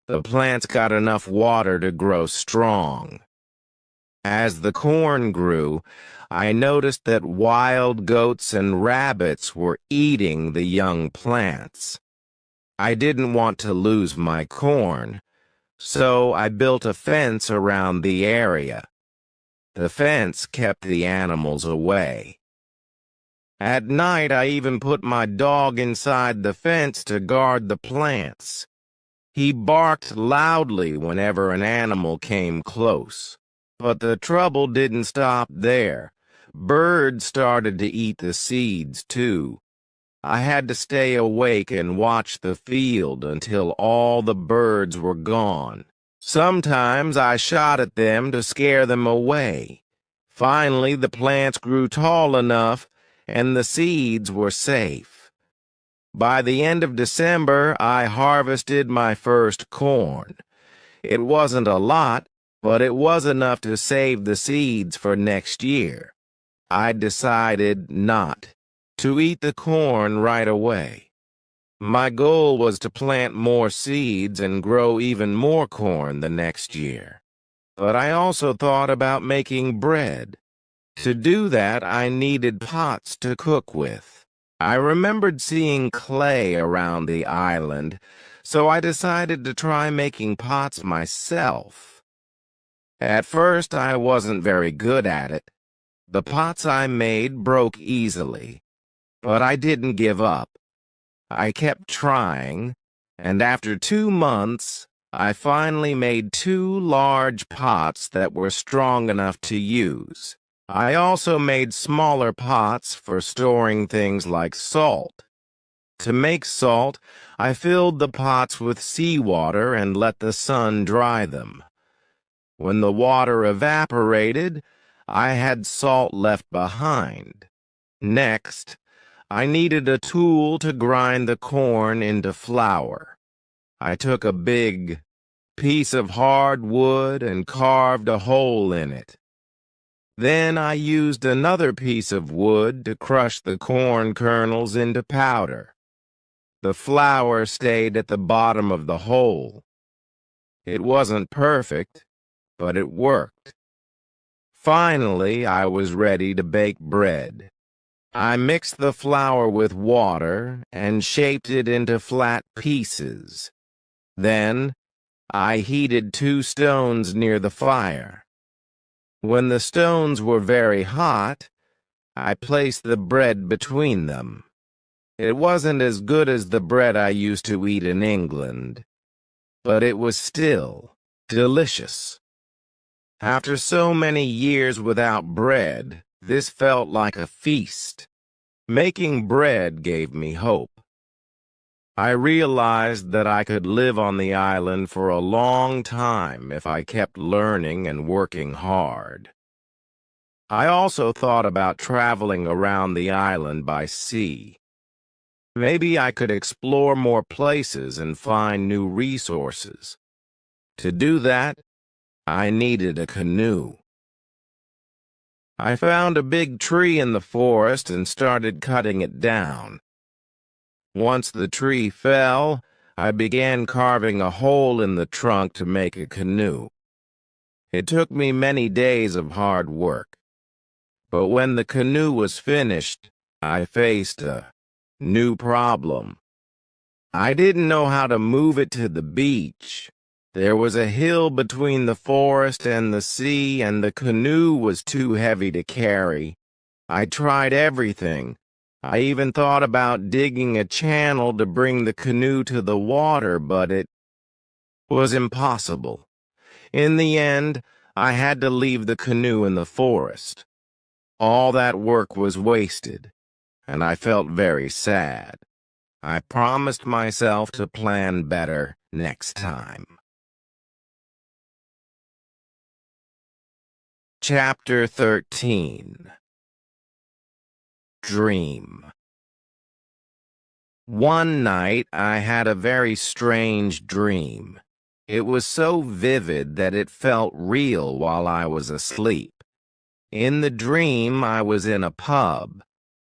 the plants got enough water to grow strong. As the corn grew, I noticed that wild goats and rabbits were eating the young plants. I didn't want to lose my corn, so I built a fence around the area. The fence kept the animals away. At night, I even put my dog inside the fence to guard the plants. He barked loudly whenever an animal came close. But the trouble didn't stop there. Birds started to eat the seeds, too. I had to stay awake and watch the field until all the birds were gone. Sometimes I shot at them to scare them away. Finally, the plants grew tall enough, and the seeds were safe. By the end of December, I harvested my first corn. It wasn't a lot, but it was enough to save the seeds for next year. I decided not to eat the corn right away. My goal was to plant more seeds and grow even more corn the next year. But I also thought about making bread. To do that, I needed pots to cook with. I remembered seeing clay around the island, so I decided to try making pots myself. At first, I wasn't very good at it. The pots I made broke easily, but I didn't give up. I kept trying, and after 2 months, I finally made 2 large pots that were strong enough to use. I also made smaller pots for storing things like salt. To make salt, I filled the pots with seawater and let the sun dry them. When the water evaporated, I had salt left behind. Next, I needed a tool to grind the corn into flour. I took a big piece of hard wood and carved a hole in it. Then I used another piece of wood to crush the corn kernels into powder. The flour stayed at the bottom of the hole. It wasn't perfect, but it worked. Finally, I was ready to bake bread. I mixed the flour with water and shaped it into flat pieces. Then, I heated 2 stones near the fire. When the stones were very hot, I placed the bread between them. It wasn't as good as the bread I used to eat in England, but it was still delicious. After so many years without bread, this felt like a feast. Making bread gave me hope. I realized that I could live on the island for a long time if I kept learning and working hard. I also thought about traveling around the island by sea. Maybe I could explore more places and find new resources. To do that, I needed a canoe. I found a big tree in the forest and started cutting it down. Once the tree fell, I began carving a hole in the trunk to make a canoe. It took me many days of hard work, but when the canoe was finished, I faced a new problem. I didn't know how to move it to the beach. There was a hill between the forest and the sea, and the canoe was too heavy to carry. I tried everything. I even thought about digging a channel to bring the canoe to the water, but it was impossible. In the end, I had to leave the canoe in the forest. All that work was wasted, and I felt very sad. I promised myself to plan better next time. Chapter 13. Dream. One night I had a very strange dream. It was so vivid that it felt real while I was asleep. In the dream, I was in a pub.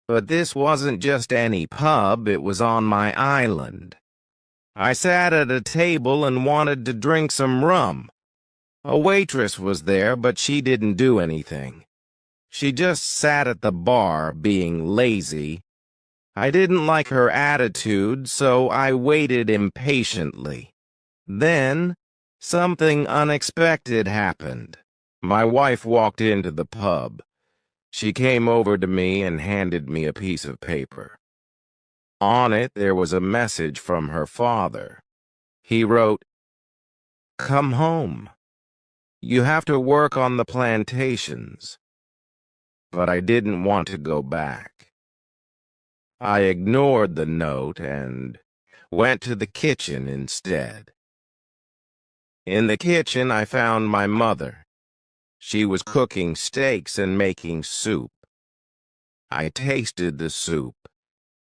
But this wasn't just any pub, it was on my island. I sat at a table and wanted to drink some rum. A waitress was there, but she didn't do anything. She just sat at the bar, being lazy. I didn't like her attitude, so I waited impatiently. Then, something unexpected happened. My wife walked into the pub. She came over to me and handed me a piece of paper. On it, there was a message from her father. He wrote, "Come home. You have to work on the plantations." But I didn't want to go back. I ignored the note and went to the kitchen instead. In the kitchen, I found my mother. She was cooking steaks and making soup. I tasted the soup,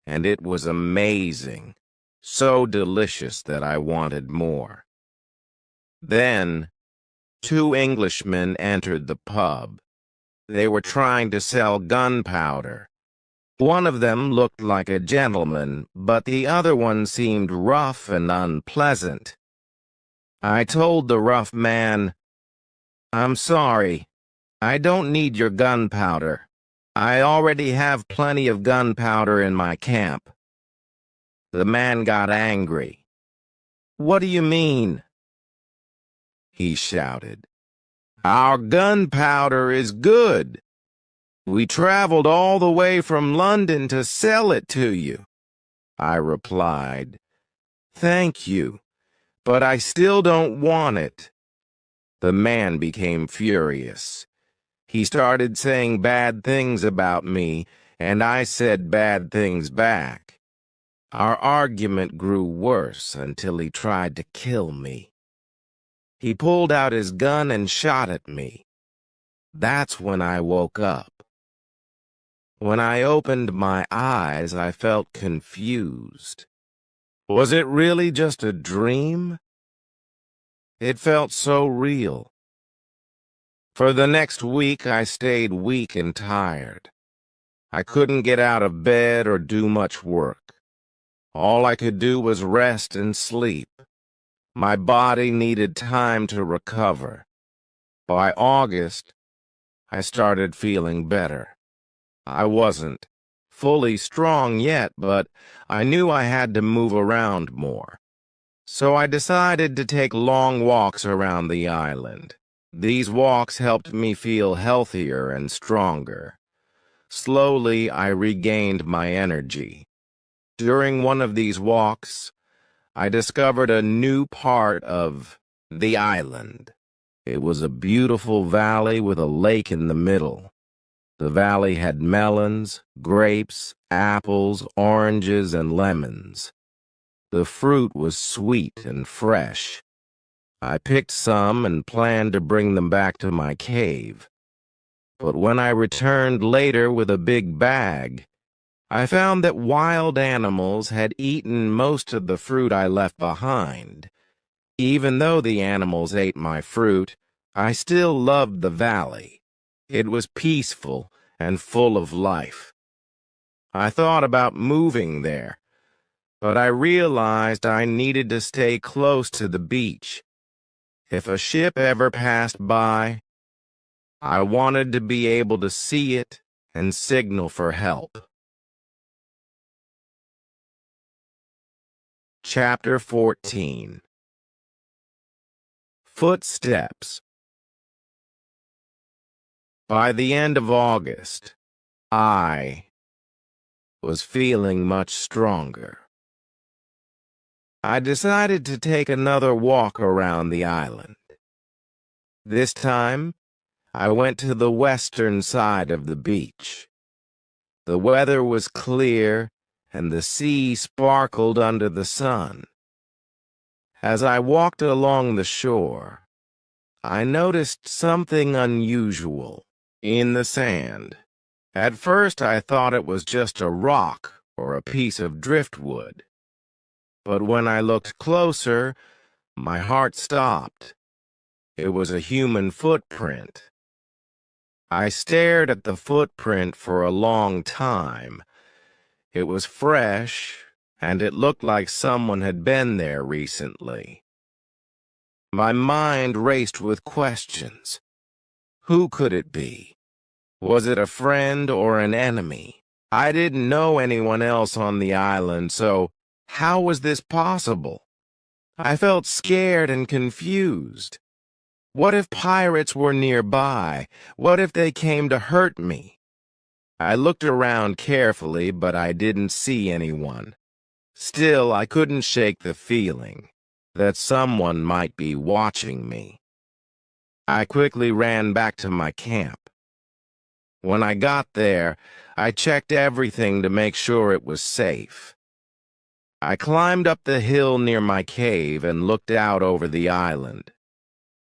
and it was amazing, so delicious that I wanted more. Then, two Englishmen entered the pub. They were trying to sell gunpowder. One of them looked like a gentleman, but the other one seemed rough and unpleasant. I told the rough man, "I'm sorry. I don't need your gunpowder. I already have plenty of gunpowder in my camp." The man got angry. "What do you mean?" he shouted. "Our gunpowder is good. We traveled all the way from London to sell it to you." I replied, "Thank you, but I still don't want it." The man became furious. He started saying bad things about me, and I said bad things back. Our argument grew worse until he tried to kill me. He pulled out his gun and shot at me. That's when I woke up. When I opened my eyes, I felt confused. Was it really just a dream? It felt so real. For the next week, I stayed weak and tired. I couldn't get out of bed or do much work. All I could do was rest and sleep. My body needed time to recover. By August, I started feeling better. I wasn't fully strong yet, but I knew I had to move around more. So I decided to take long walks around the island. These walks helped me feel healthier and stronger. Slowly, I regained my energy. During one of these walks, I discovered a new part of the island. It was a beautiful valley with a lake in the middle. The valley had melons, grapes, apples, oranges, and lemons. The fruit was sweet and fresh. I picked some and planned to bring them back to my cave. But when I returned later with a big bag, I found that wild animals had eaten most of the fruit I left behind. Even though the animals ate my fruit, I still loved the valley. It was peaceful and full of life. I thought about moving there, but I realized I needed to stay close to the beach. If a ship ever passed by, I wanted to be able to see it and signal for help. Chapter 14. Footsteps. By the end of August, I was feeling much stronger. I decided to take another walk around the island. This time, I went to the western side of the beach. The weather was clear, and the sea sparkled under the sun. As I walked along the shore, I noticed something unusual in the sand. At first, I thought it was just a rock or a piece of driftwood. But when I looked closer, my heart stopped. It was a human footprint. I stared at the footprint for a long time. It was fresh, and it looked like someone had been there recently. My mind raced with questions. Who could it be? Was it a friend or an enemy? I didn't know anyone else on the island, so how was this possible? I felt scared and confused. What if pirates were nearby? What if they came to hurt me? I looked around carefully, but I didn't see anyone. Still, I couldn't shake the feeling that someone might be watching me. I quickly ran back to my camp. When I got there, I checked everything to make sure it was safe. I climbed up the hill near my cave and looked out over the island.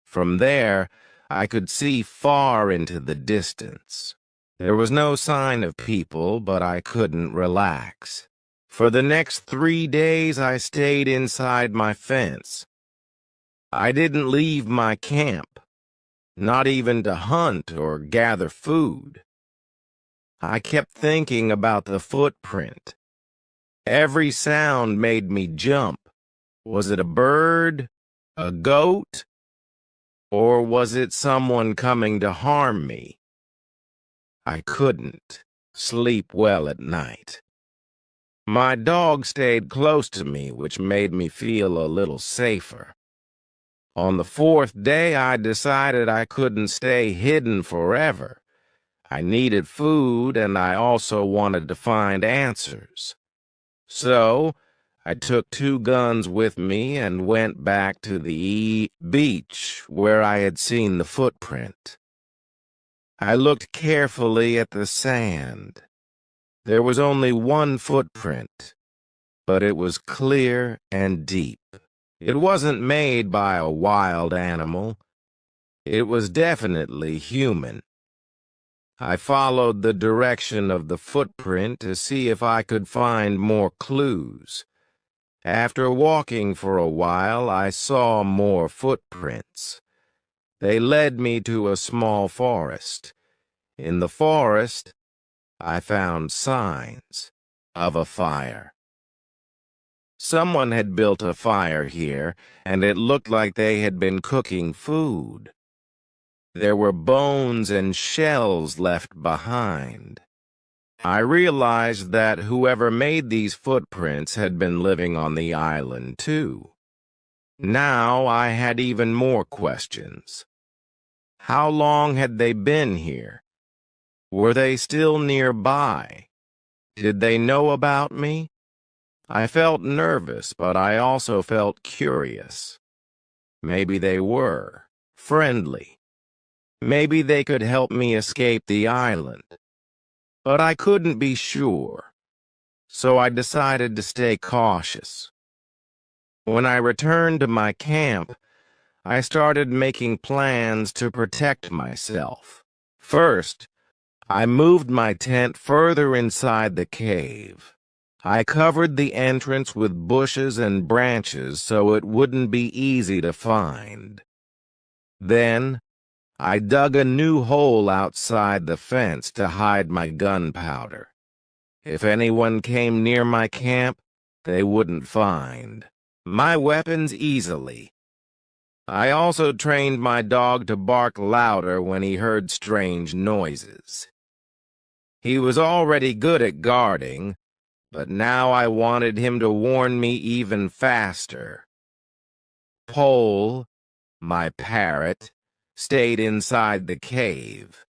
From there, I could see far into the distance. There was no sign of people, but I couldn't relax. For the next 3 days, I stayed inside my fence. I didn't leave my camp, not even to hunt or gather food. I kept thinking about the footprint. Every sound made me jump. Was it a bird? A goat? Or was it someone coming to harm me? I couldn't sleep well at night. My dog stayed close to me, which made me feel a little safer. On the 4th day, I decided I couldn't stay hidden forever. I needed food, and I also wanted to find answers. So, I took 2 guns with me and went back to the beach where I had seen the footprint. I looked carefully at the sand. There was only one footprint, but it was clear and deep. It wasn't made by a wild animal. It was definitely human. I followed the direction of the footprint to see if I could find more clues. After walking for a while, I saw more footprints. They led me to a small forest. In the forest, I found signs of a fire. Someone had built a fire here, and it looked like they had been cooking food. There were bones and shells left behind. I realized that whoever made these footprints had been living on the island, too. Now I had even more questions. How long had they been here? Were they still nearby? Did they know about me? I felt nervous, but I also felt curious. Maybe they were friendly. Maybe they could help me escape the island. But I couldn't be sure, so I decided to stay cautious. When I returned to my camp, I started making plans to protect myself. First, I moved my tent further inside the cave. I covered the entrance with bushes and branches so it wouldn't be easy to find. Then, I dug a new hole outside the fence to hide my gunpowder. If anyone came near my camp, they wouldn't find my weapons easily. I also trained my dog to bark louder when he heard strange noises. He was already good at guarding, but now I wanted him to warn me even faster. Pole, my parrot, stayed inside the cave.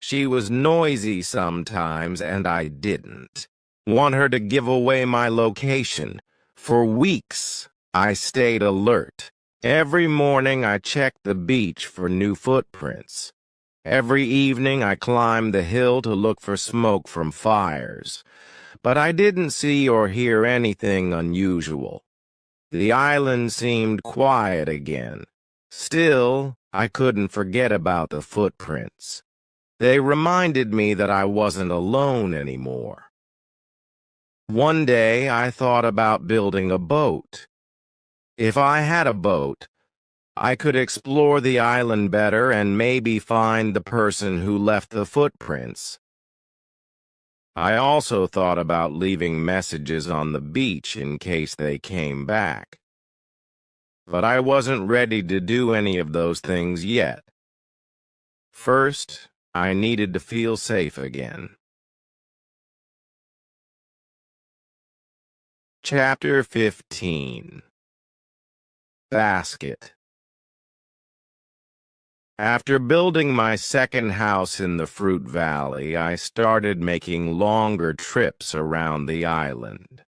She was noisy sometimes, and I didn't want her to give away my location. For weeks, I stayed alert. Every morning, I checked the beach for new footprints. Every evening, I climbed the hill to look for smoke from fires. But I didn't see or hear anything unusual. The island seemed quiet again. Still, I couldn't forget about the footprints. They reminded me that I wasn't alone anymore. One day, I thought about building a boat. If I had a boat, I could explore the island better and maybe find the person who left the footprints. I also thought about leaving messages on the beach in case they came back. But I wasn't ready to do any of those things yet. First, I needed to feel safe again. Chapter 15. Basket. After building my second house in the Fruit Valley, I started making longer trips around the island.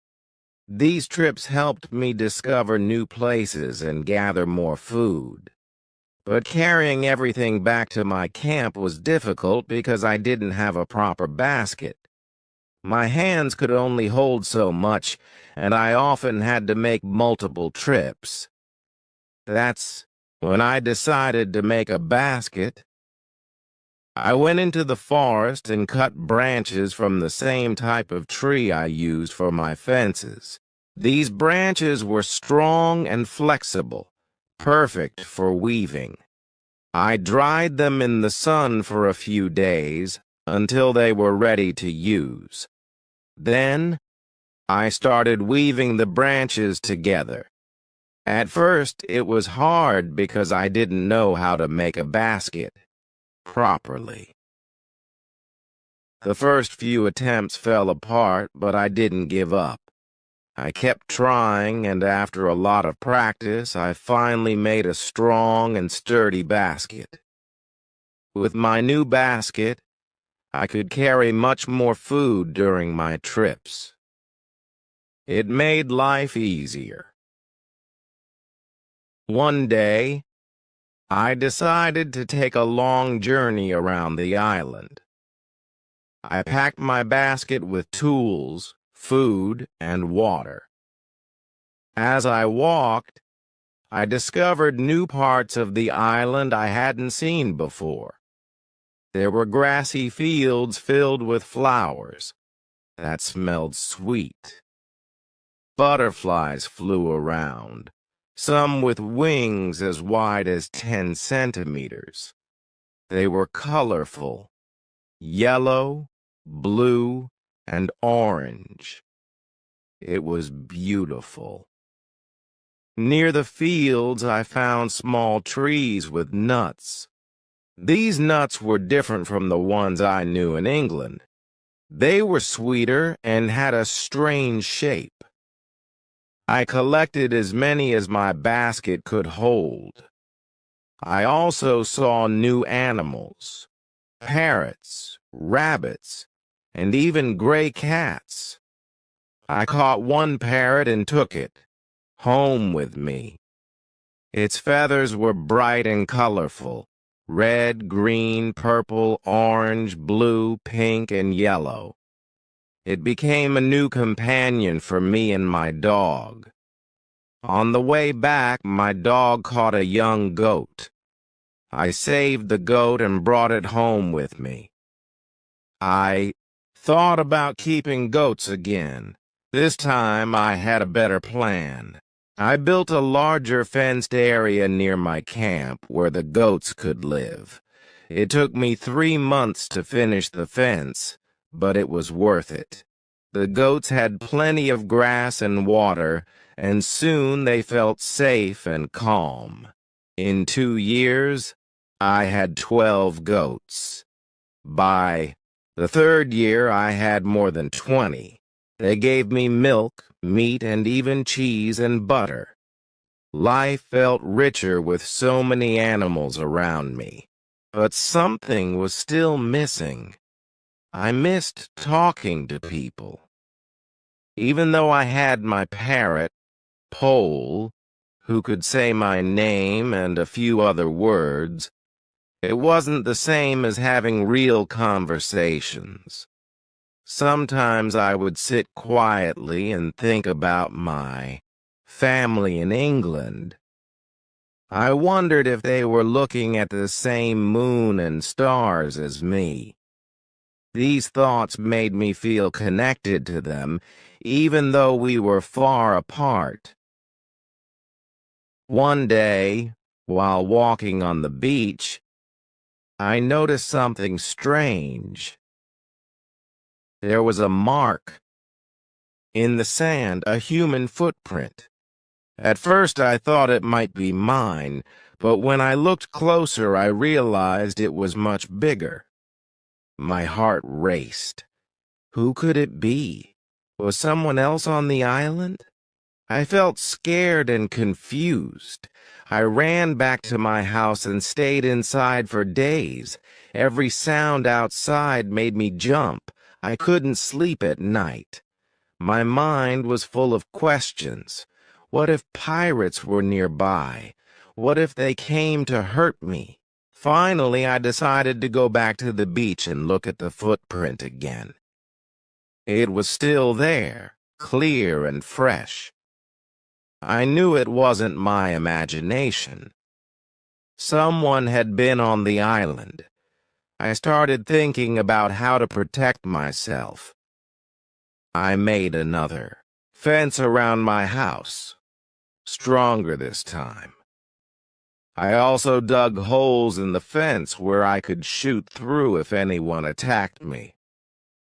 These trips helped me discover new places and gather more food. But carrying everything back to my camp was difficult because I didn't have a proper basket. My hands could only hold so much, and I often had to make multiple trips. That's when I decided to make a basket. I went into the forest and cut branches from the same type of tree I used for my fences. These branches were strong and flexible, perfect for weaving. I dried them in the sun for a few days until they were ready to use. Then, I started weaving the branches together. At first, it was hard because I didn't know how to make a basket properly. The first few attempts fell apart, but I didn't give up. I kept trying, and after a lot of practice, I finally made a strong and sturdy basket. With my new basket, I could carry much more food during my trips. It made life easier. One day, I decided to take a long journey around the island. I packed my basket with tools, food, and water. As I walked, I discovered new parts of the island I hadn't seen before. There were grassy fields filled with flowers that smelled sweet. Butterflies flew around, some with wings as wide as 10 centimeters. They were colorful, yellow, blue, and orange. It was beautiful. Near the fields, I found small trees with nuts. These nuts were different from the ones I knew in England. They were sweeter and had a strange shape. I collected as many as my basket could hold. I also saw new animals, parrots, rabbits, and even gray cats. I caught one parrot and took it home with me. Its feathers were bright and colorful, red, green, purple, orange, blue, pink, and yellow. It became a new companion for me and my dog. On the way back, my dog caught a young goat. I saved the goat and brought it home with me. I thought about keeping goats again. This time I had a better plan. I built a larger fenced area near my camp where the goats could live. It took me 3 months to finish the fence, but it was worth it. The goats had plenty of grass and water, and soon they felt safe and calm. In 2 years, I had 12 goats. By the third year, I had more than 20. They gave me milk, meat, and even cheese and butter. Life felt richer with so many animals around me. But something was still missing. I missed talking to people. Even though I had my parrot, Pole, who could say my name and a few other words, it wasn't the same as having real conversations. Sometimes I would sit quietly and think about my family in England. I wondered if they were looking at the same moon and stars as me. These thoughts made me feel connected to them, even though we were far apart. One day, while walking on the beach, I noticed something strange. There was a mark in the sand, a human footprint. At first I thought it might be mine, but when I looked closer I realized it was much bigger. My heart raced. Who could it be? Was someone else on the island? I felt scared and confused. I ran back to my house and stayed inside for days. Every sound outside made me jump. I couldn't sleep at night. My mind was full of questions. What if pirates were nearby? What if they came to hurt me? Finally, I decided to go back to the beach and look at the footprint again. It was still there, clear and fresh. I knew it wasn't my imagination. Someone had been on the island. I started thinking about how to protect myself. I made another fence around my house, stronger this time. I also dug holes in the fence where I could shoot through if anyone attacked me.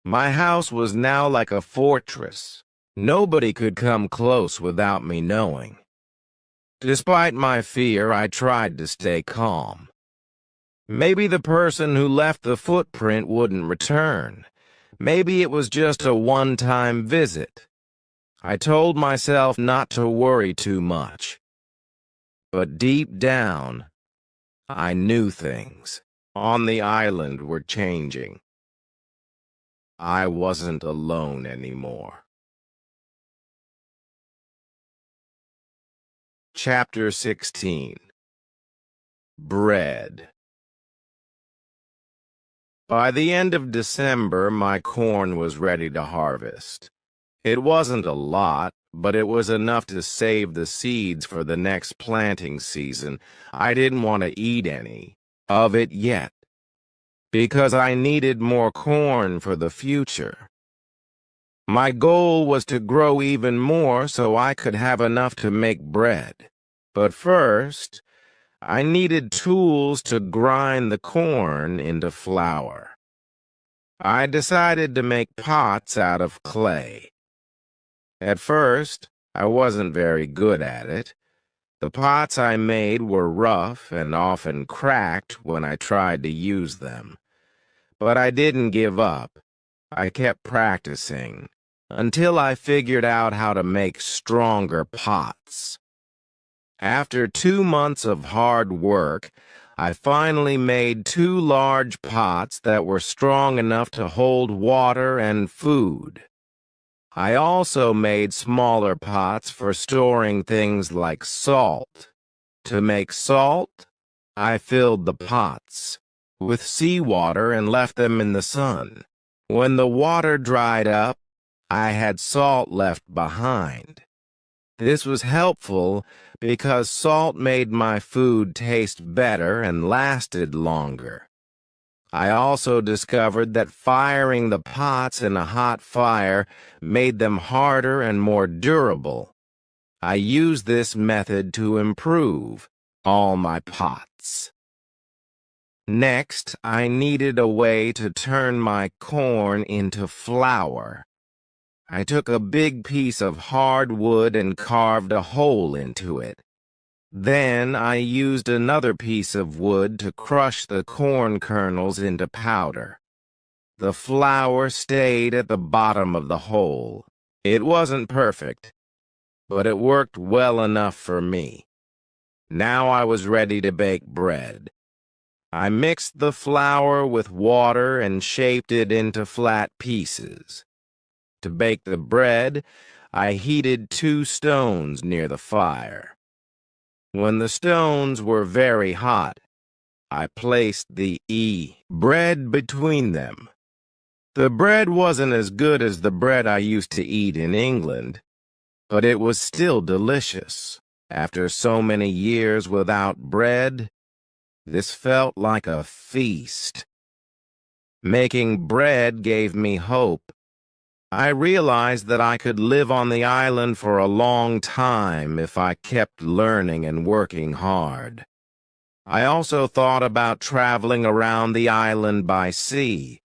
My house was now like a fortress. Nobody could come close without me knowing. Despite my fear, I tried to stay calm. Maybe the person who left the footprint wouldn't return. Maybe it was just a one-time visit. I told myself not to worry too much. But deep down, I knew things on the island were changing. I wasn't alone anymore. Chapter 16. Bread. By the end of December, my corn was ready to harvest. It wasn't a lot, but it was enough to save the seeds for the next planting season. I didn't want to eat any of it yet, because I needed more corn for the future. My goal was to grow even more so I could have enough to make bread. But first, I needed tools to grind the corn into flour. I decided to make pots out of clay. At first, I wasn't very good at it. The pots I made were rough and often cracked when I tried to use them. But I didn't give up. I kept practicing until I figured out how to make stronger pots. After 2 months of hard work, I finally made 2 large pots that were strong enough to hold water and food. I also made smaller pots for storing things like salt. To make salt, I filled the pots with seawater and left them in the sun. When the water dried up, I had salt left behind. This was helpful because salt made my food taste better and lasted longer. I also discovered that firing the pots in a hot fire made them harder and more durable. I used this method to improve all my pots. Next, I needed a way to turn my corn into flour. I took a big piece of hard wood and carved a hole into it. Then I used another piece of wood to crush the corn kernels into powder. The flour stayed at the bottom of the hole. It wasn't perfect, but it worked well enough for me. Now I was ready to bake bread. I mixed the flour with water and shaped it into flat pieces. To bake the bread, I heated 2 stones near the fire. When the stones were very hot, I placed the bread between them. The bread wasn't as good as the bread I used to eat in England, but it was still delicious. After so many years without bread, this felt like a feast. Making bread gave me hope. I realized that I could live on the island for a long time if I kept learning and working hard. I also thought about traveling around the island by sea.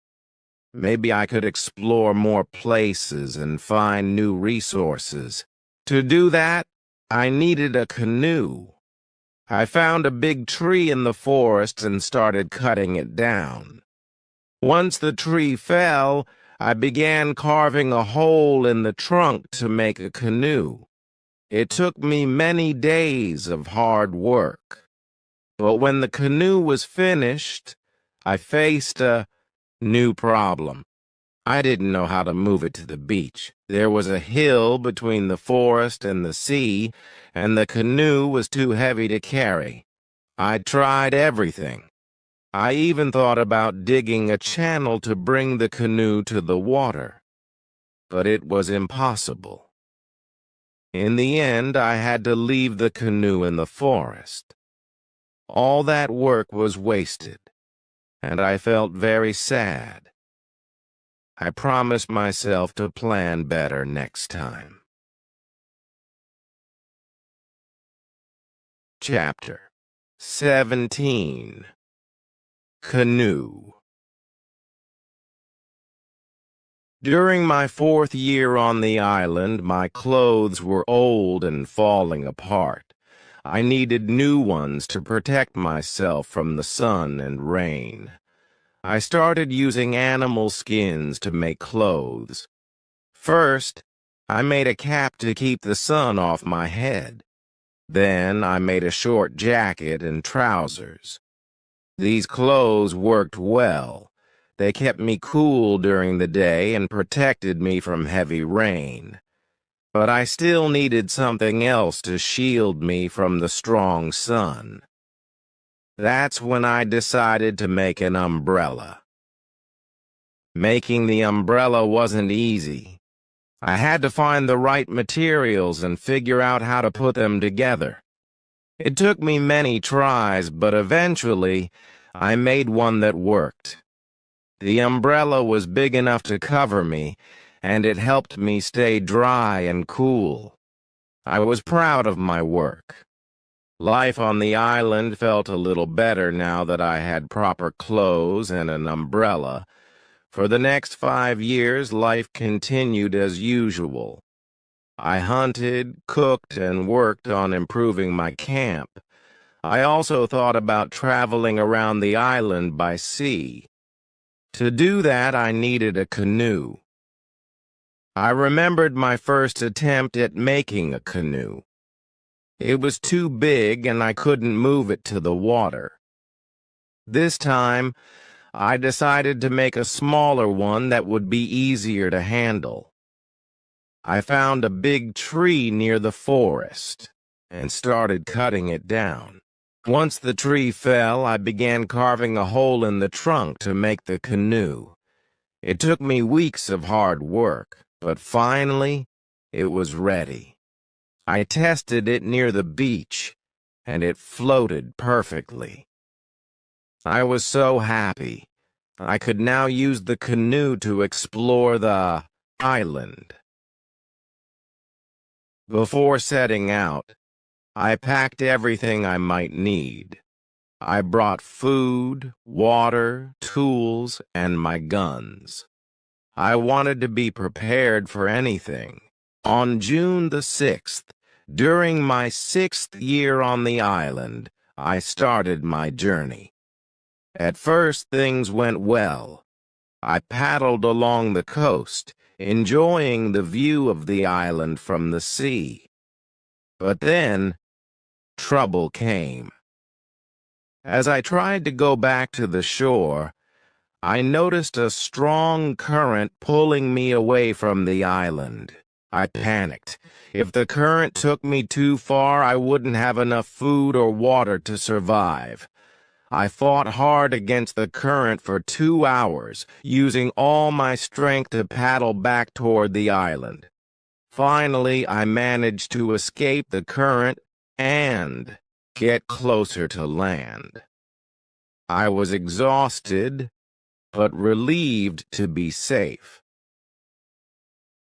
Maybe I could explore more places and find new resources. To do that, I needed a canoe. I found a big tree in the forest and started cutting it down. Once the tree fell, I began carving a hole in the trunk to make a canoe. It took me many days of hard work. But when the canoe was finished, I faced a new problem. I didn't know how to move it to the beach. There was a hill between the forest and the sea, and the canoe was too heavy to carry. I tried everything. I even thought about digging a channel to bring the canoe to the water. But it was impossible. In the end, I had to leave the canoe in the forest. All that work was wasted, and I felt very sad. I promised myself to plan better next time. Chapter 17. Canoe. During my 4th year on the island, my clothes were old and falling apart. I needed new ones to protect myself from the sun and rain. I started using animal skins to make clothes. First, I made a cap to keep the sun off my head. Then I made a short jacket and trousers. These clothes worked well. They kept me cool during the day and protected me from heavy rain. But I still needed something else to shield me from the strong sun. That's when I decided to make an umbrella. Making the umbrella wasn't easy. I had to find the right materials and figure out how to put them together. It took me many tries, but eventually I made one that worked. The umbrella was big enough to cover me, and it helped me stay dry and cool. I was proud of my work. Life on the island felt a little better now that I had proper clothes and an umbrella. For the next 5 years, life continued as usual. I hunted, cooked, and worked on improving my camp. I also thought about traveling around the island by sea. To do that, I needed a canoe. I remembered my first attempt at making a canoe. It was too big and I couldn't move it to the water. This time, I decided to make a smaller one that would be easier to handle. I found a big tree near the forest and started cutting it down. Once the tree fell, I began carving a hole in the trunk to make the canoe. It took me weeks of hard work, but finally, it was ready. I tested it near the beach, and it floated perfectly. I was so happy. I could now use the canoe to explore the island. Before setting out, I packed everything I might need. I brought food, water, tools, and my guns. I wanted to be prepared for anything. On June the 6th, During my 6th year on the island, I started my journey. At first, things went well. I paddled along the coast, enjoying the view of the island from the sea. But then, trouble came. As I tried to go back to the shore, I noticed a strong current pulling me away from the island. I panicked. If the current took me too far, I wouldn't have enough food or water to survive. I fought hard against the current for 2 hours, using all my strength to paddle back toward the island. Finally, I managed to escape the current and get closer to land. I was exhausted, but relieved to be safe.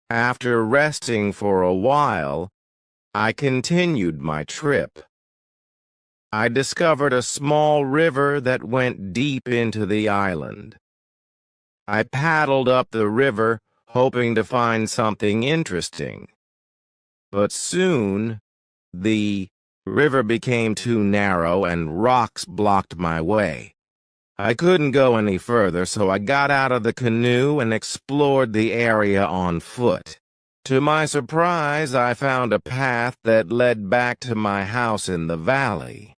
After resting for a while, I continued my trip. I discovered a small river that went deep into the island. I paddled up the river, hoping to find something interesting. But soon, the river became too narrow and rocks blocked my way. I couldn't go any further, so I got out of the canoe and explored the area on foot. To my surprise, I found a path that led back to my house in the valley.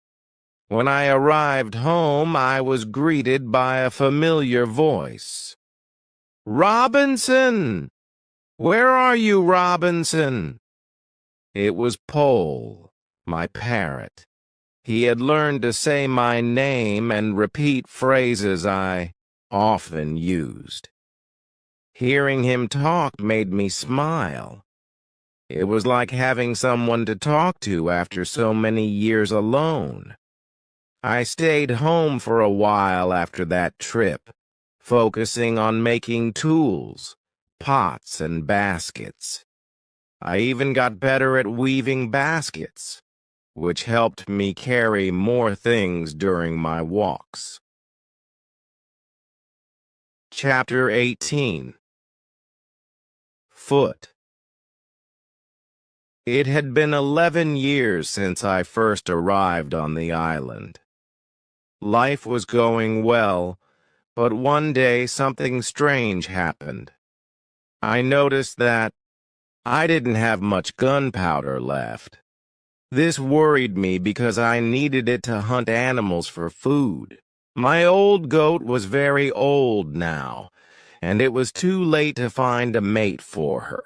When I arrived home, I was greeted by a familiar voice. "Robinson! Where are you, Robinson?" It was Pole, my parrot. He had learned to say my name and repeat phrases I often used. Hearing him talk made me smile. It was like having someone to talk to after so many years alone. I stayed home for a while after that trip, focusing on making tools, pots, and baskets. I even got better at weaving baskets, which helped me carry more things during my walks. Chapter 18. Foot. It had been 11 years since I first arrived on the island. Life was going well, but one day something strange happened. I noticed that I didn't have much gunpowder left. This worried me because I needed it to hunt animals for food. My old goat was very old now, and it was too late to find a mate for her.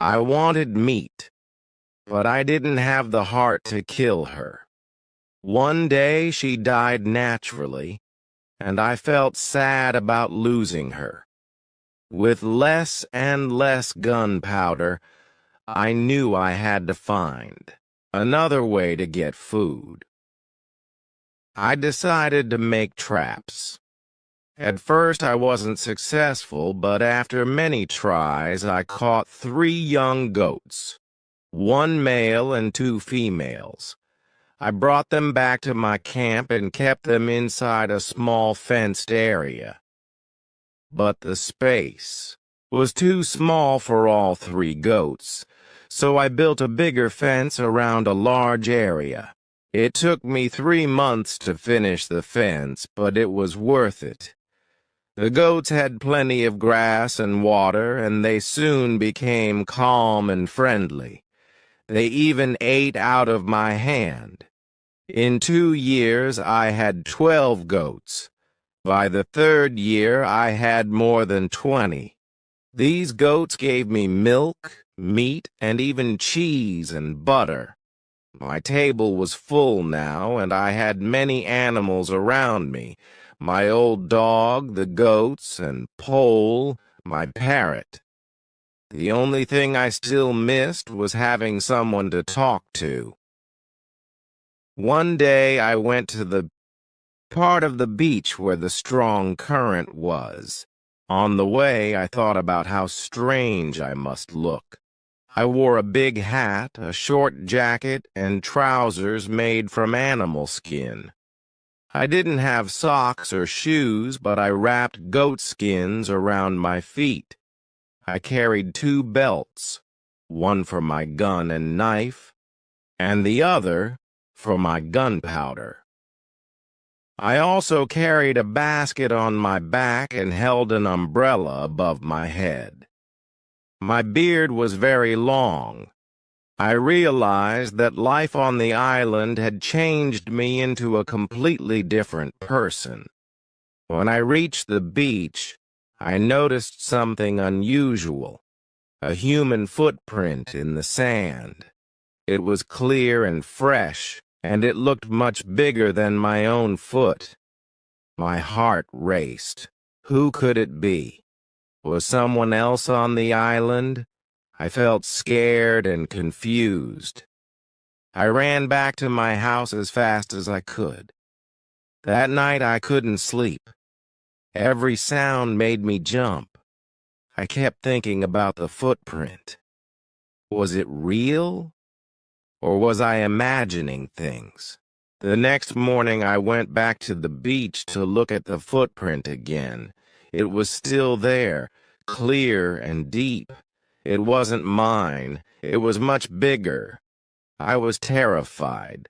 I wanted meat, but I didn't have the heart to kill her. One day she died naturally, and I felt sad about losing her. With less and less gunpowder, I knew I had to find another way to get food. I decided to make traps. At first I wasn't successful, but after many tries I caught 3 young goats, 1 male and 2 females. I brought them back to my camp and kept them inside a small fenced area. But the space was too small for all 3 goats, so I built a bigger fence around a large area. It took me 3 months to finish the fence, but it was worth it. The goats had plenty of grass and water, and they soon became calm and friendly. They even ate out of my hand. In 2 years, I had 12 goats. By the 3rd year, I had more than 20. These goats gave me milk, meat, and even cheese and butter. My table was full now, and I had many animals around me. My old dog, the goats, and Pole, my parrot. The only thing I still missed was having someone to talk to. One day I went to the part of the beach where the strong current was. On the way, I thought about how strange I must look. I wore a big hat, a short jacket, and trousers made from animal skin. I didn't have socks or shoes, but I wrapped goat skins around my feet. I carried 2 belts, one for my gun and knife, and the other for my gunpowder. I also carried a basket on my back and held an umbrella above my head. My beard was very long. I realized that life on the island had changed me into a completely different person. When I reached the beach, I noticed something unusual, a human footprint in the sand. It was clear and fresh, and it looked much bigger than my own foot. My heart raced. Who could it be? Was someone else on the island? I felt scared and confused. I ran back to my house as fast as I could. That night I couldn't sleep. Every sound made me jump. I kept thinking about the footprint. Was it real? Or was I imagining things? The next morning I went back to the beach to look at the footprint again. It was still there, clear and deep. It wasn't mine. It was much bigger. I was terrified.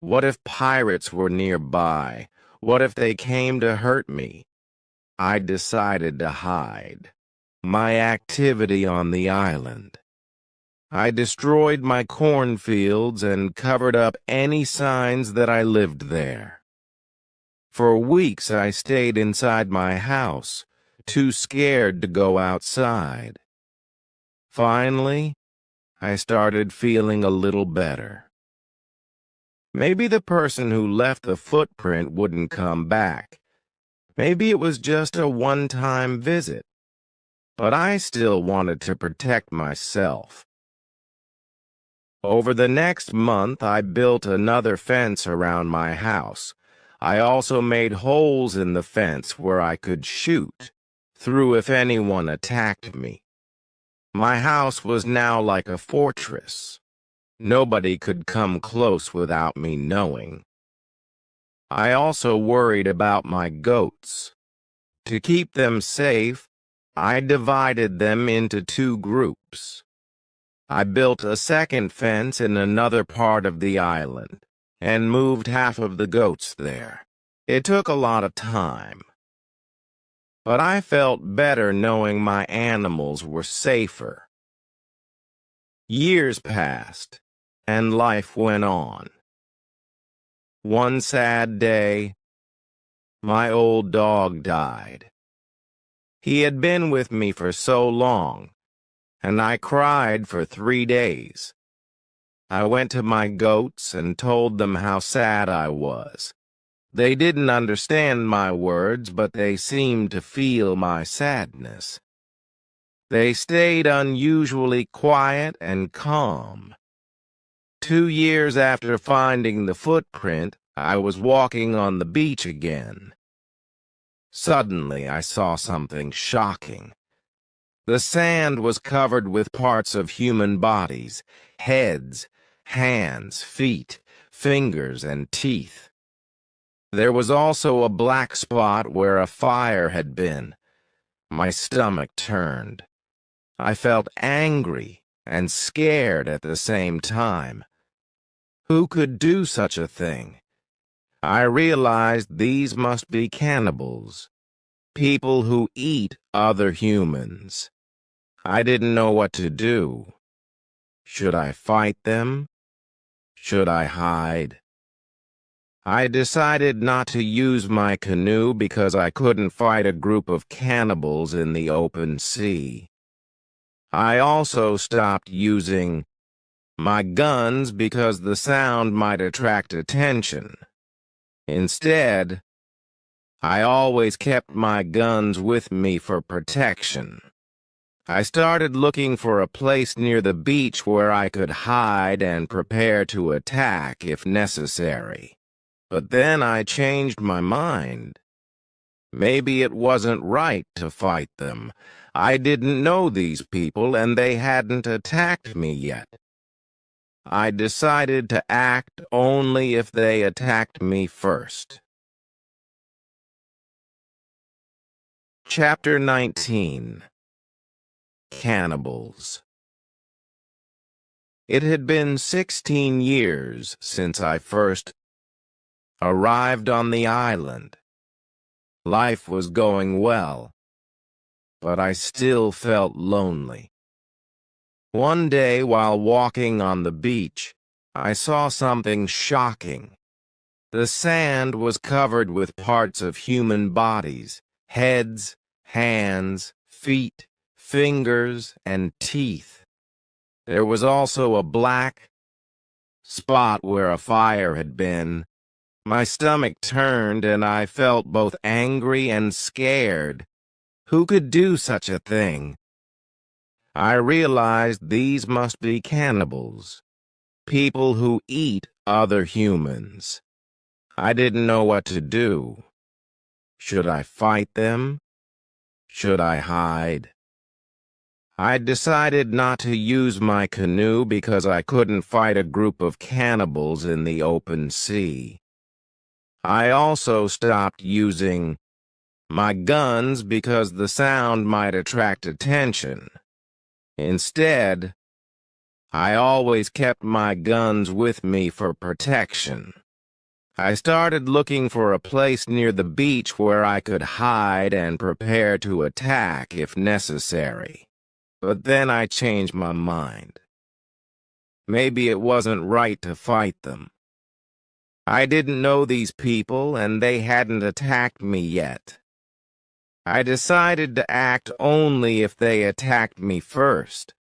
What if pirates were nearby? What if they came to hurt me? I decided to hide. My activity on the island. I destroyed my cornfields and covered up any signs that I lived there. For weeks I stayed inside my house, too scared to go outside. Finally, I started feeling a little better. Maybe the person who left the footprint wouldn't come back. Maybe it was just a one-time visit. But I still wanted to protect myself. Over the next month, I built another fence around my house. I also made holes in the fence where I could shoot through if anyone attacked me. My house was now like a fortress. Nobody could come close without me knowing. I also worried about my goats. To keep them safe, I divided them into two groups. I built a second fence in another part of the island and moved half of the goats there. It took a lot of time, but I felt better knowing my animals were safer. Years passed, and life went on. One sad day, my old dog died. He had been with me for so long, and I cried for 3 days. I went to my goats and told them how sad I was. They didn't understand my words, but they seemed to feel my sadness. They stayed unusually quiet and calm. 2 years after finding the footprint, I was walking on the beach again. Suddenly, I saw something shocking. The sand was covered with parts of human bodies, heads, hands, feet, fingers, and teeth. There was also a black spot where a fire had been. My stomach turned. I felt angry and scared at the same time. Who could do such a thing? I realized these must be cannibals, people who eat other humans. I didn't know what to do. Should I fight them? Should I hide? I decided not to use my canoe because I couldn't fight a group of cannibals in the open sea. I also stopped using my guns because the sound might attract attention. Instead, I always kept my guns with me for protection. I started looking for a place near the beach where I could hide and prepare to attack if necessary. But then I changed my mind. Maybe it wasn't right to fight them. I didn't know these people and they hadn't attacked me yet. I decided to act only if they attacked me first. Chapter 19. Cannibals. It had been 16 years since I first arrived on the island. Life was going well, but I still felt lonely. One day, while walking on the beach, I saw something shocking. The sand was covered with parts of human bodies, heads, hands, feet, fingers, and teeth. There was also a black spot where a fire had been. My stomach turned and I felt both angry and scared. Who could do such a thing? I realized these must be cannibals, people who eat other humans. I didn't know what to do. Should I fight them? Should I hide? I decided not to use my canoe because I couldn't fight a group of cannibals in the open sea. I also stopped using my guns because the sound might attract attention. Instead, I always kept my guns with me for protection. I started looking for a place near the beach where I could hide and prepare to attack if necessary. But then I changed my mind. Maybe it wasn't right to fight them. I didn't know these people and they hadn't attacked me yet. I decided to act only if they attacked me first.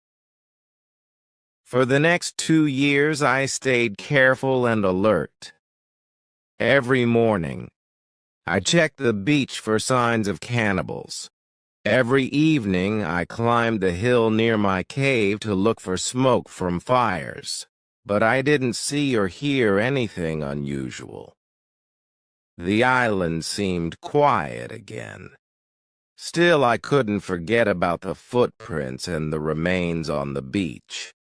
For the next 2 years, I stayed careful and alert. Every morning, I checked the beach for signs of cannibals. Every evening, I climbed the hill near my cave to look for smoke from fires, but I didn't see or hear anything unusual. The island seemed quiet again. Still, I couldn't forget about the footprints and the remains on the beach.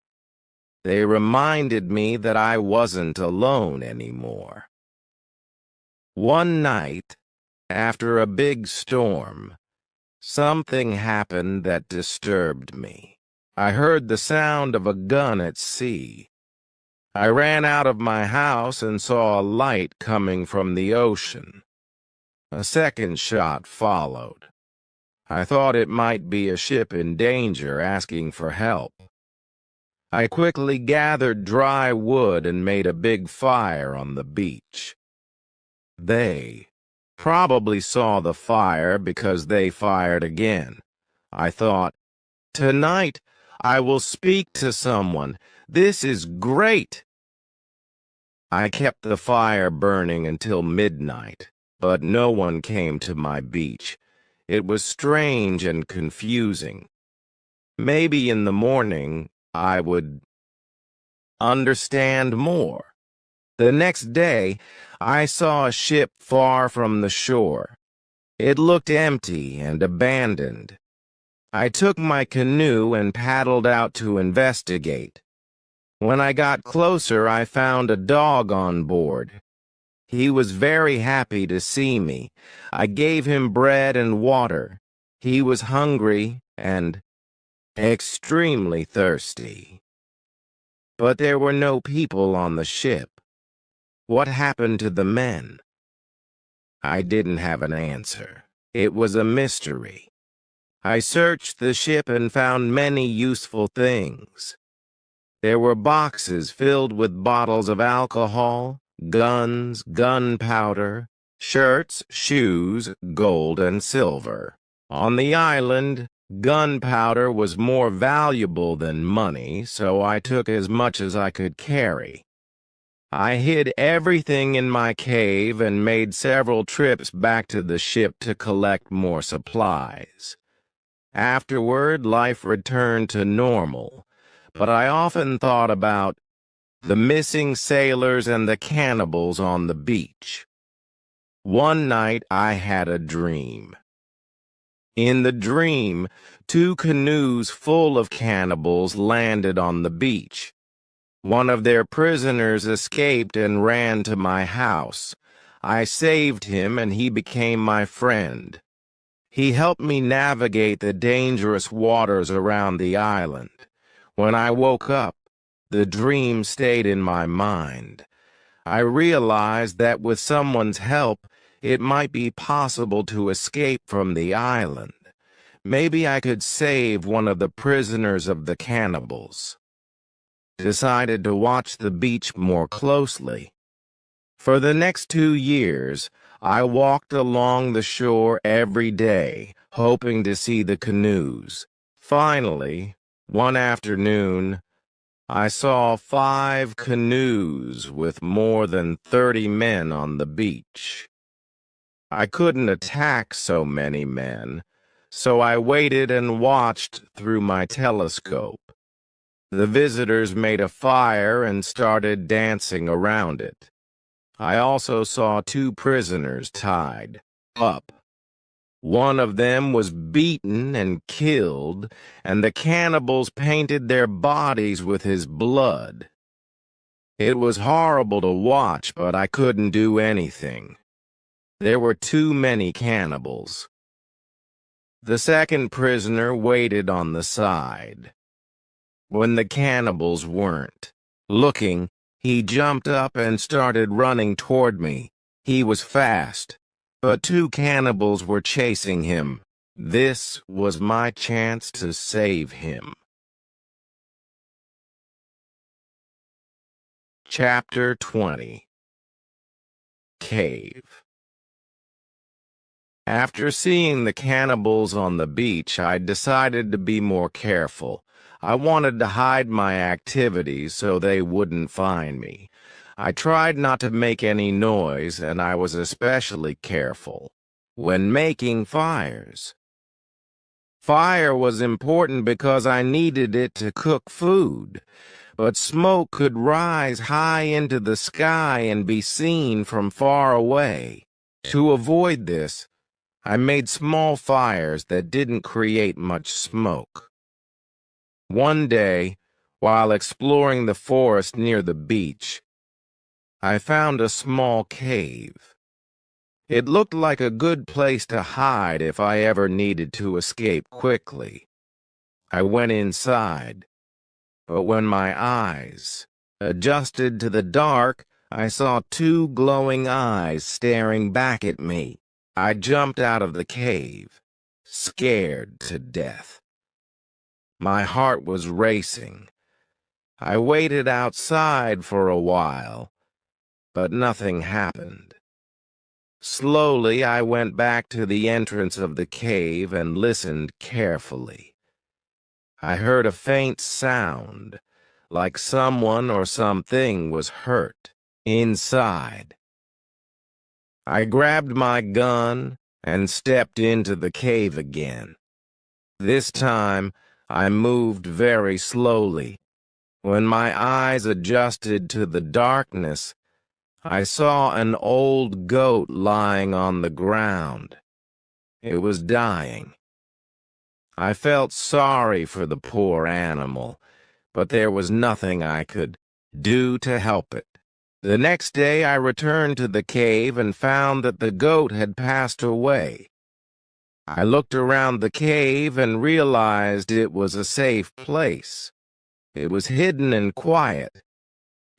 They reminded me that I wasn't alone anymore. One night, after a big storm, something happened that disturbed me. I heard the sound of a gun at sea. I ran out of my house and saw a light coming from the ocean. A second shot followed. I thought it might be a ship in danger asking for help. I quickly gathered dry wood and made a big fire on the beach. They probably saw the fire because they fired again. I thought, tonight I will speak to someone. This is great. I kept the fire burning until midnight, but no one came to my beach. It was strange and confusing. Maybe in the morning I would understand more. The next day, I saw a ship far from the shore. It looked empty and abandoned. I took my canoe and paddled out to investigate. When I got closer, I found a dog on board. He was very happy to see me. I gave him bread and water. He was hungry and extremely thirsty. But there were no people on the ship. What happened to the men? I didn't have an answer. It was a mystery. I searched the ship and found many useful things. There were boxes filled with bottles of alcohol, guns, gunpowder, shirts, shoes, gold, and silver. On the island, gunpowder was more valuable than money, so I took as much as I could carry. I hid everything in my cave and made several trips back to the ship to collect more supplies. Afterward, life returned to normal, but I often thought about the missing sailors and the cannibals on the beach. One night I had a dream. In the dream, 2 canoes full of cannibals landed on the beach. One of their prisoners escaped and ran to my house. I saved him and he became my friend. He helped me navigate the dangerous waters around the island. When I woke up, The dream stayed in my mind. I realized that with someone's help, it might be possible to escape from the island. Maybe I could save one of the prisoners of the cannibals. Decided to watch the beach more closely. For the next 2 years, I walked along the shore every day, hoping to see the canoes. Finally, one afternoon, I saw 5 canoes with more than 30 men on the beach. I couldn't attack so many men, so I waited and watched through my telescope. The visitors made a fire and started dancing around it. I also saw 2 prisoners tied up. One of them was beaten and killed, and the cannibals painted their bodies with his blood. It was horrible to watch, but I couldn't do anything. There were too many cannibals. The second prisoner waited on the side. When the cannibals weren't looking, he jumped up and started running toward me. He was fast, but 2 cannibals were chasing him. This was my chance to save him. Chapter 20. Cave. After seeing the cannibals on the beach, I decided to be more careful. I wanted to hide my activities so they wouldn't find me. I tried not to make any noise, and I was especially careful when making fires. Fire was important because I needed it to cook food, but smoke could rise high into the sky and be seen from far away. To avoid this, I made small fires that didn't create much smoke. One day, while exploring the forest near the beach, I found a small cave. It looked like a good place to hide if I ever needed to escape quickly. I went inside, but when my eyes adjusted to the dark, I saw 2 glowing eyes staring back at me. I jumped out of the cave, scared to death. My heart was racing. I waited outside for a while, but nothing happened. Slowly, I went back to the entrance of the cave and listened carefully. I heard a faint sound, like someone or something was hurt inside. I grabbed my gun and stepped into the cave again. This time, I moved very slowly. When my eyes adjusted to the darkness, I saw an old goat lying on the ground. It was dying. I felt sorry for the poor animal, but there was nothing I could do to help it. The next day I returned to the cave and found that the goat had passed away. I looked around the cave and realized it was a safe place. It was hidden and quiet,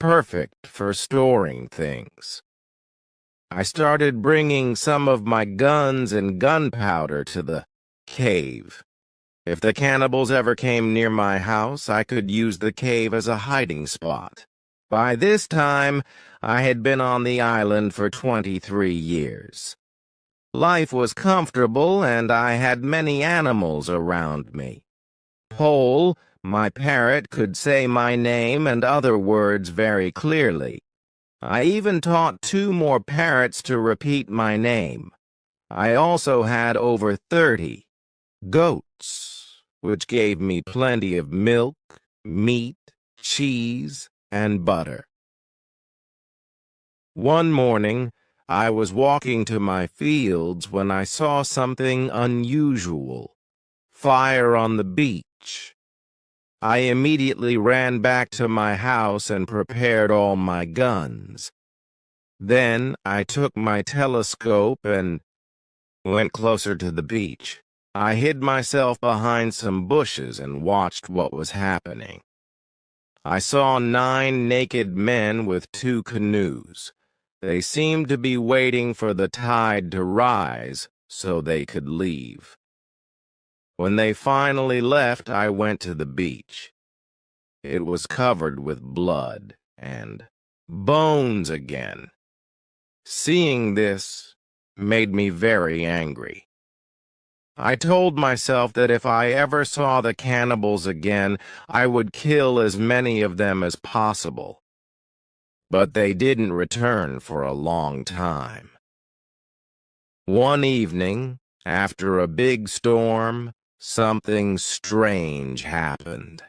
perfect for storing things. I started bringing some of my guns and gunpowder to the cave. If the cannibals ever came near my house, I could use the cave as a hiding spot. By this time, I had been on the island for 23 years. Life was comfortable, and I had many animals around me. Pole, my parrot, could say my name and other words very clearly. I even taught 2 more parrots to repeat my name. I also had over 30 goats, which gave me plenty of milk, meat, cheese, and butter. One morning, I was walking to my fields when I saw something unusual. Fire on the beach. I immediately ran back to my house and prepared all my guns. Then I took my telescope and went closer to the beach. I hid myself behind some bushes and watched what was happening. I saw 9 naked men with 2 canoes. They seemed to be waiting for the tide to rise so they could leave. When they finally left, I went to the beach. It was covered with blood and bones again. Seeing this made me very angry. I told myself that if I ever saw the cannibals again, I would kill as many of them as possible. But they didn't return for a long time. One evening, after a big storm, something strange happened.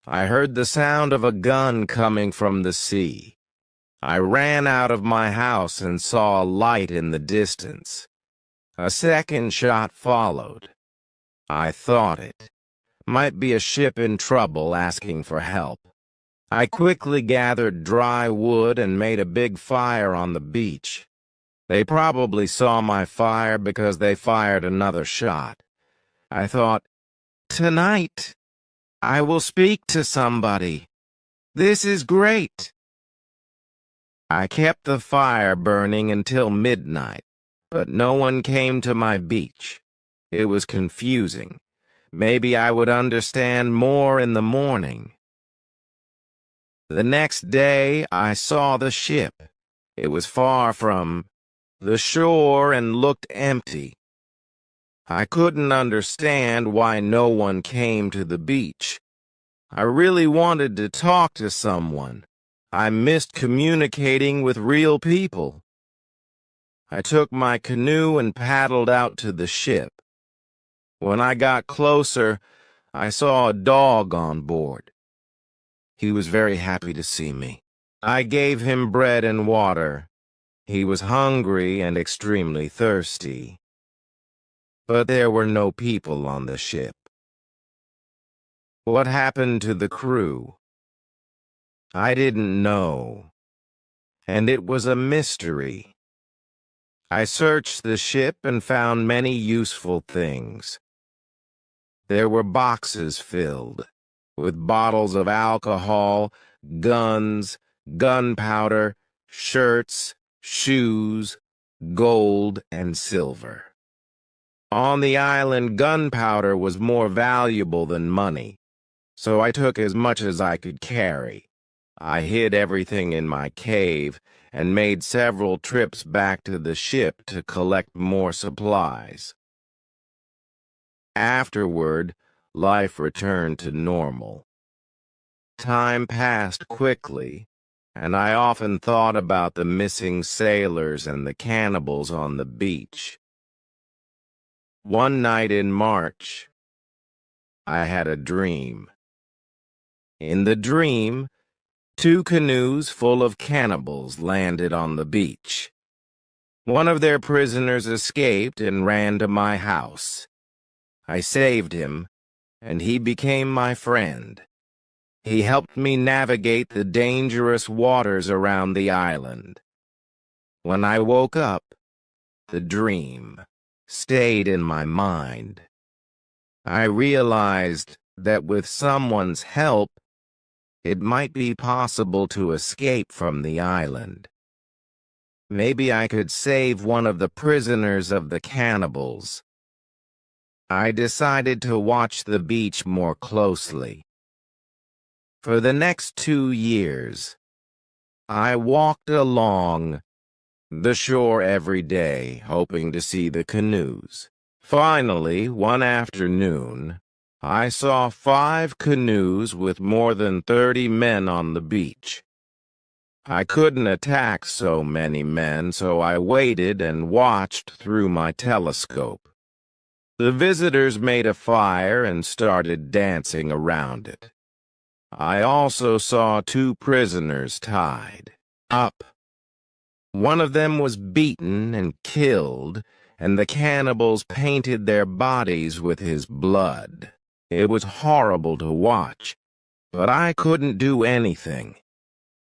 I heard the sound of a gun coming from the sea. I ran out of my house and saw a light in the distance. A second shot followed. I thought it might be a ship in trouble asking for help. I quickly gathered dry wood and made a big fire on the beach. They probably saw my fire because they fired another shot. I thought, tonight, I will speak to somebody. This is great. I kept the fire burning until midnight. But no one came to my beach. It was confusing. Maybe I would understand more in the morning. The next day, I saw the ship. It was far from the shore and looked empty. I couldn't understand why no one came to the beach. I really wanted to talk to someone. I missed communicating with real people. I took my canoe and paddled out to the ship. When I got closer, I saw a dog on board. He was very happy to see me. I gave him bread and water. He was hungry and extremely thirsty. But there were no people on the ship. What happened to the crew? I didn't know. And it was a mystery. I searched the ship and found many useful things. There were boxes filled with bottles of alcohol, guns, gunpowder, shirts, shoes, gold, and silver. On the island, gunpowder was more valuable than money, so I took as much as I could carry. I hid everything in my cave and made several trips back to the ship to collect more supplies. Afterward, life returned to normal. Time passed quickly, and I often thought about the missing sailors and the cannibals on the beach. One night in March, I had a dream. In the dream, 2 canoes full of cannibals landed on the beach. One of their prisoners escaped and ran to my house. I saved him, and he became my friend. He helped me navigate the dangerous waters around the island. When I woke up, the dream stayed in my mind. I realized that with someone's help, it might be possible to escape from the island. Maybe I could save one of the prisoners of the cannibals. I decided to watch the beach more closely. For the next 2 years, I walked along the shore every day, hoping to see the canoes. Finally, one afternoon, I saw 5 canoes with more than 30 men on the beach. I couldn't attack so many men, so I waited and watched through my telescope. The visitors made a fire and started dancing around it. I also saw 2 prisoners tied up. One of them was beaten and killed, and the cannibals painted their bodies with his blood. It was horrible to watch, but I couldn't do anything.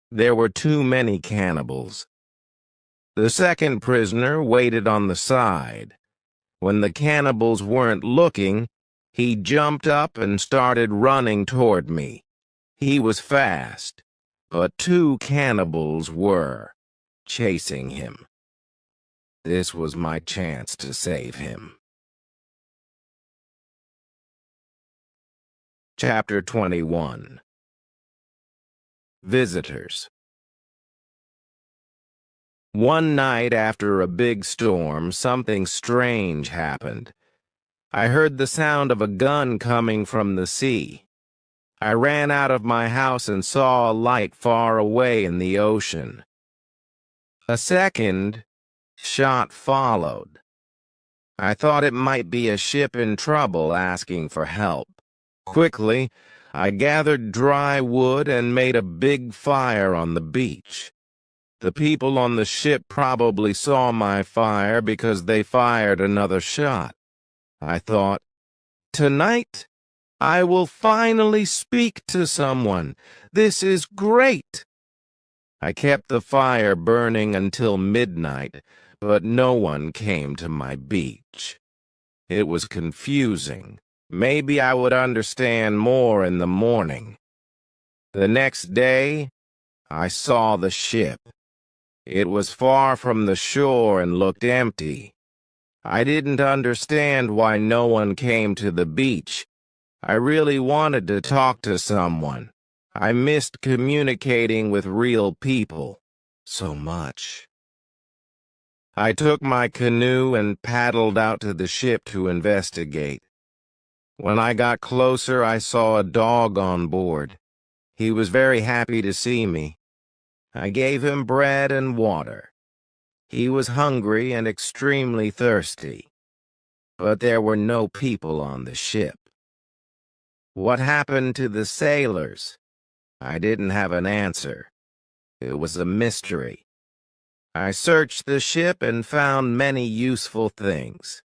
There were too many cannibals. The second prisoner waited on the side. When the cannibals weren't looking, he jumped up and started running toward me. He was fast, but two cannibals were chasing him. This was my chance to save him. Chapter 21. Visitors. One night after a big storm, something strange happened. I heard the sound of a gun coming from the sea. I ran out of my house and saw a light far away in the ocean. A second shot followed. I thought it might be a ship in trouble asking for help. Quickly, I gathered dry wood and made a big fire on the beach. The people on the ship probably saw my fire because they fired another shot. I thought, tonight, I will finally speak to someone. This is great. I kept the fire burning until midnight, but no one came to my beach. It was confusing. Maybe I would understand more in the morning. The next day, I saw the ship. It was far from the shore and looked empty. I didn't understand why no one came to the beach. I really wanted to talk to someone. I missed communicating with real people so much. I took my canoe and paddled out to the ship to investigate. When I got closer, I saw a dog on board. He was very happy to see me. I gave him bread and water. He was hungry and extremely thirsty. But there were no people on the ship. What happened to the sailors? I didn't have an answer. It was a mystery. I searched the ship and found many useful things.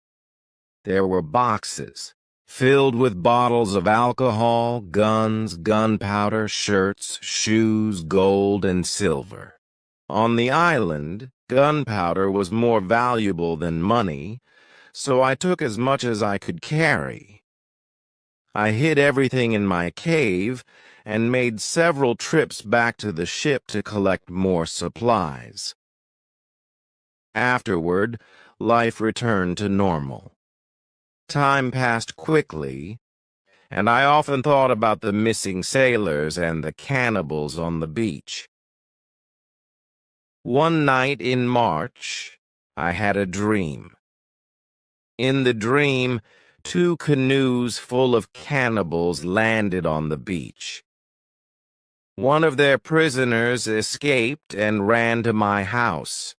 There were boxes filled with bottles of alcohol, guns, gunpowder, shirts, shoes, gold, and silver. On the island, gunpowder was more valuable than money, so I took as much as I could carry. I hid everything in my cave and made several trips back to the ship to collect more supplies. Afterward, life returned to normal. Time passed quickly, and I often thought about the missing sailors and the cannibals on the beach. One night in March, I had a dream. In the dream, two canoes full of cannibals landed on the beach. One of their prisoners escaped and ran to my house.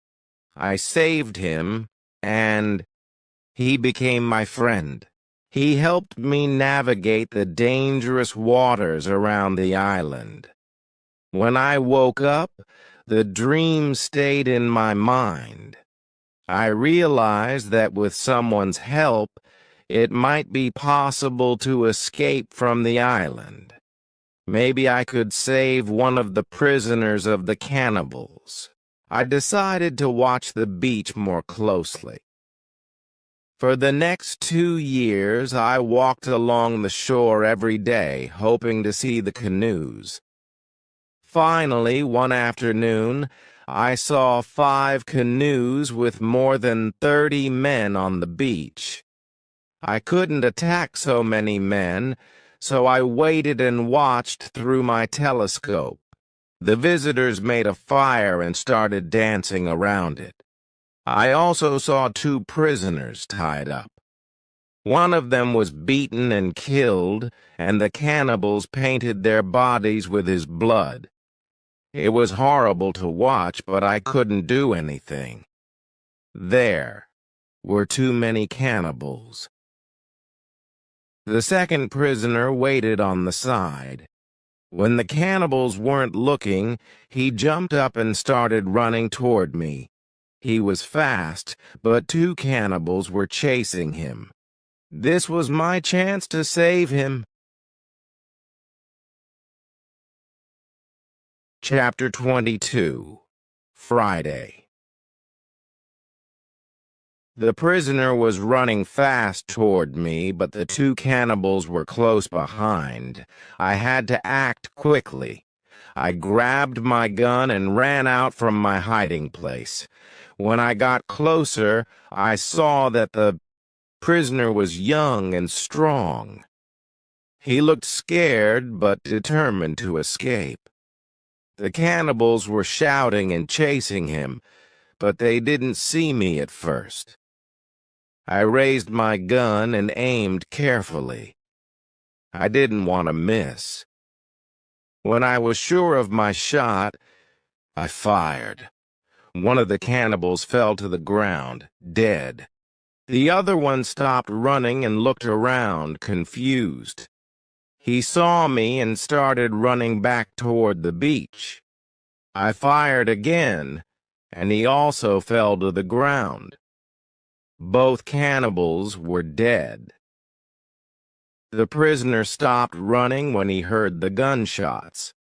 I saved him, and he became my friend. He helped me navigate the dangerous waters around the island. When I woke up, the dream stayed in my mind. I realized that with someone's help, it might be possible to escape from the island. Maybe I could save one of the prisoners of the cannibals. I decided to watch the beach more closely. For the next 2 years, I walked along the shore every day, hoping to see the canoes. Finally, one afternoon, I saw 5 canoes with more than 30 men on the beach. I couldn't attack so many men, so I waited and watched through my telescope. The visitors made a fire and started dancing around it. I also saw 2 prisoners tied up. One of them was beaten and killed, and the cannibals painted their bodies with his blood. It was horrible to watch, but I couldn't do anything. There were too many cannibals. The second prisoner waited on the side. When the cannibals weren't looking, he jumped up and started running toward me. He was fast, but 2 cannibals were chasing him. This was my chance to save him. Chapter 22. Friday. The prisoner was running fast toward me, but the two cannibals were close behind. I had to act quickly. I grabbed my gun and ran out from my hiding place. When I got closer, I saw that the prisoner was young and strong. He looked scared but determined to escape. The cannibals were shouting and chasing him, but they didn't see me at first. I raised my gun and aimed carefully. I didn't want to miss. When I was sure of my shot, I fired. One of the cannibals fell to the ground, dead. The other one stopped running and looked around, confused. He saw me and started running back toward the beach. I fired again, and he also fell to the ground. Both cannibals were dead. The prisoner stopped running when he heard the gunshots.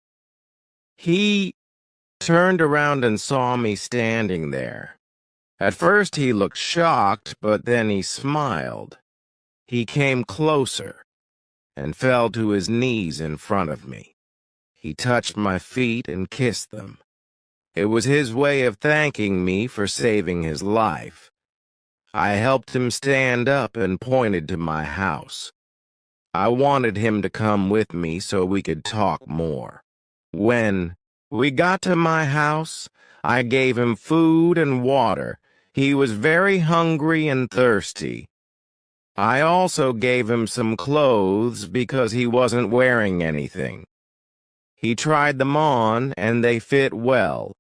He turned around and saw me standing there. At first he looked shocked, but then he smiled. He came closer and fell to his knees in front of me. He touched my feet and kissed them. It was his way of thanking me for saving his life. I helped him stand up and pointed to my house. I wanted him to come with me so we could talk more. When we got to my house, I gave him food and water. He was very hungry and thirsty. I also gave him some clothes because he wasn't wearing anything. He tried them on and they fit well.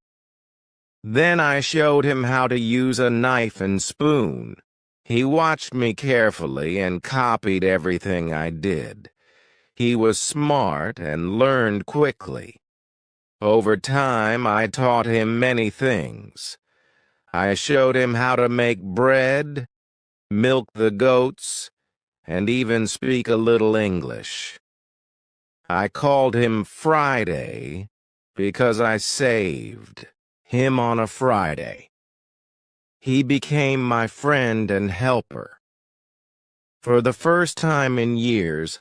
Then I showed him how to use a knife and spoon. He watched me carefully and copied everything I did. He was smart and learned quickly. Over time, I taught him many things. I showed him how to make bread, milk the goats, and even speak a little English. I called him Friday because I saved him on a Friday. He became my friend and helper. For the first time in years,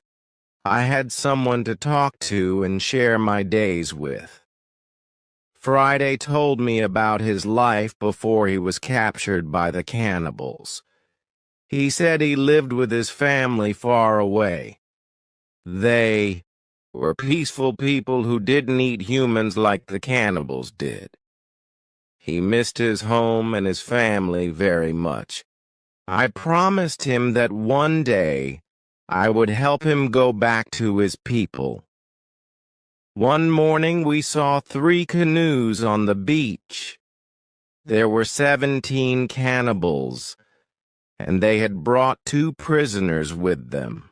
I had someone to talk to and share my days with. Friday told me about his life before he was captured by the cannibals. He said he lived with his family far away. They were peaceful people who didn't eat humans like the cannibals did. He missed his home and his family very much. I promised him that one day I would help him go back to his people. One morning we saw 3 canoes on the beach. There were 17 cannibals, and they had brought 2 prisoners with them.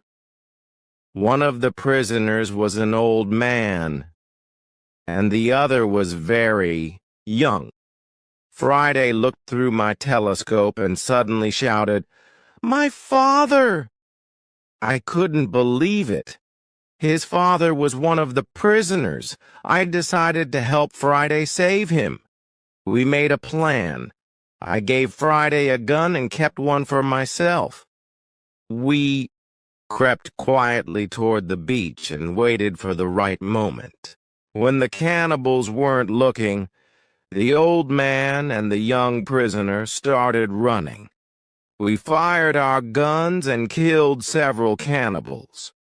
One of the prisoners was an old man, and the other was very young. Friday looked through my telescope and suddenly shouted, "My father!" I couldn't believe it. His father was one of the prisoners. I decided to help Friday save him. We made a plan. I gave Friday a gun and kept one for myself. We crept quietly toward the beach and waited for the right moment. When the cannibals weren't looking, the old man and the young prisoner started running. We fired our guns and killed several cannibals.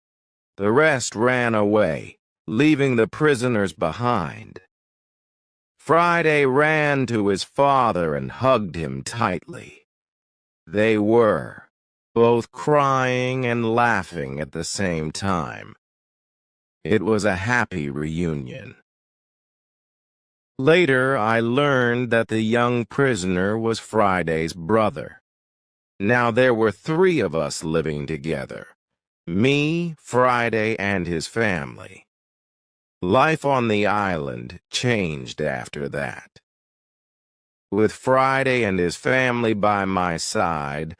The rest ran away, leaving the prisoners behind. Friday ran to his father and hugged him tightly. They were both crying and laughing at the same time. It was a happy reunion. Later, I learned that the young prisoner was Friday's brother. Now there were 3 of us living together. Me, Friday, and his family. Life on the island changed after that. With Friday and his family by my side,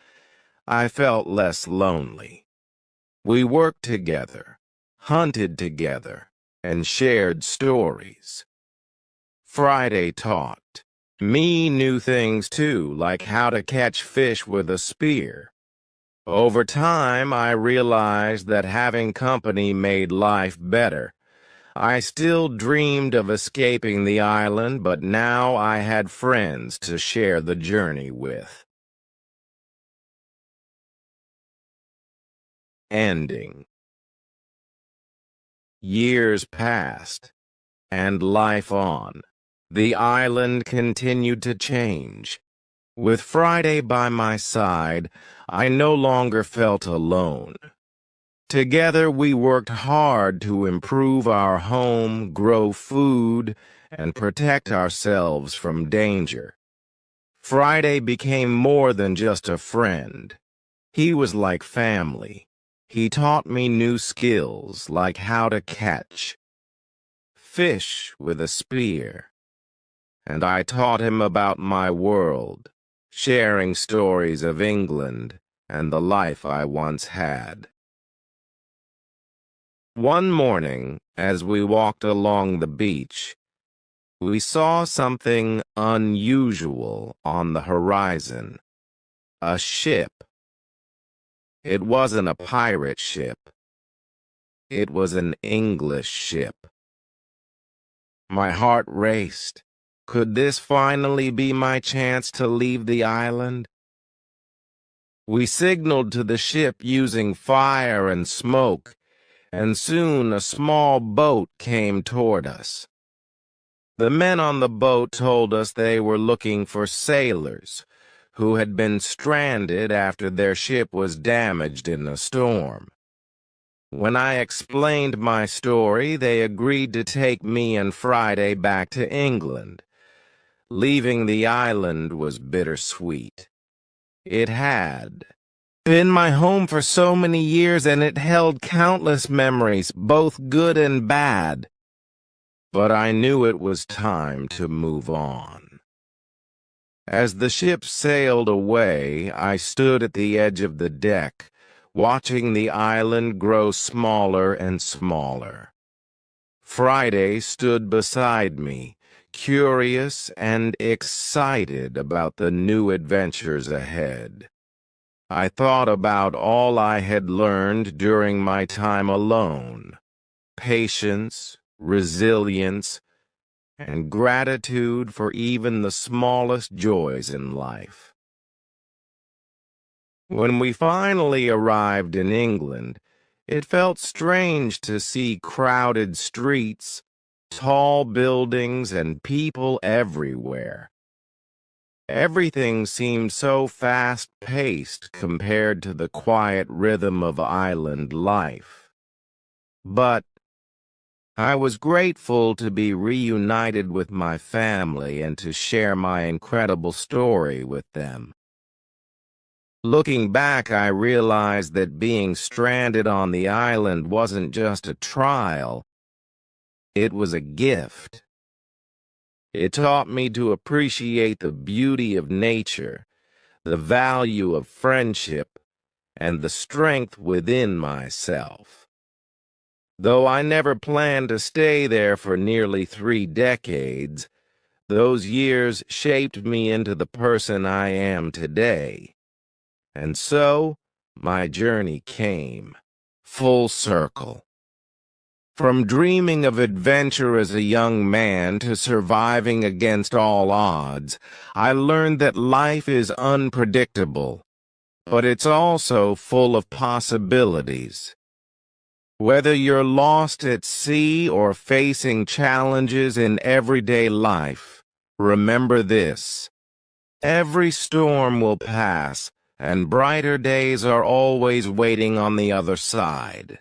I felt less lonely. We worked together, hunted together, and shared stories. Friday taught me new things too, like how to catch fish with a spear. Over time, I realized that having company made life better. I still dreamed of escaping the island, but now I had friends to share the journey with. Ending. Years passed, and life on. The island continued to change. With Friday by my side, I no longer felt alone. Together we worked hard to improve our home, grow food, and protect ourselves from danger. Friday became more than just a friend. He was like family. He taught me new skills like how to catch fish with a spear. And I taught him about my world, sharing stories of England and the life I once had. One morning, as we walked along the beach, we saw something unusual on the horizon. A ship. It wasn't a pirate ship. It was an English ship. My heart raced. Could this finally be my chance to leave the island? We signaled to the ship using fire and smoke, and soon a small boat came toward us. The men on the boat told us they were looking for sailors who had been stranded after their ship was damaged in a storm. When I explained my story, they agreed to take me and Friday back to England. Leaving the island was bittersweet. It had been my home for so many years, and it held countless memories, both good and bad. But I knew it was time to move on. As the ship sailed away, I stood at the edge of the deck, watching the island grow smaller and smaller. Friday stood beside me, curious and excited about the new adventures ahead. I thought about all I had learned during my time alone: patience, resilience, and gratitude for even the smallest joys in life. When we finally arrived in England, it felt strange to see crowded streets, tall buildings, and people everywhere. Everything seemed so fast-paced compared to the quiet rhythm of island life. But I was grateful to be reunited with my family and to share my incredible story with them. Looking back, I realized that being stranded on the island wasn't just a trial, it was a gift. It taught me to appreciate the beauty of nature, the value of friendship, and the strength within myself. Though I never planned to stay there for nearly 3 decades, those years shaped me into the person I am today. And so, my journey came full circle. From dreaming of adventure as a young man to surviving against all odds, I learned that life is unpredictable, but it's also full of possibilities. Whether you're lost at sea or facing challenges in everyday life, remember this: every storm will pass, and brighter days are always waiting on the other side.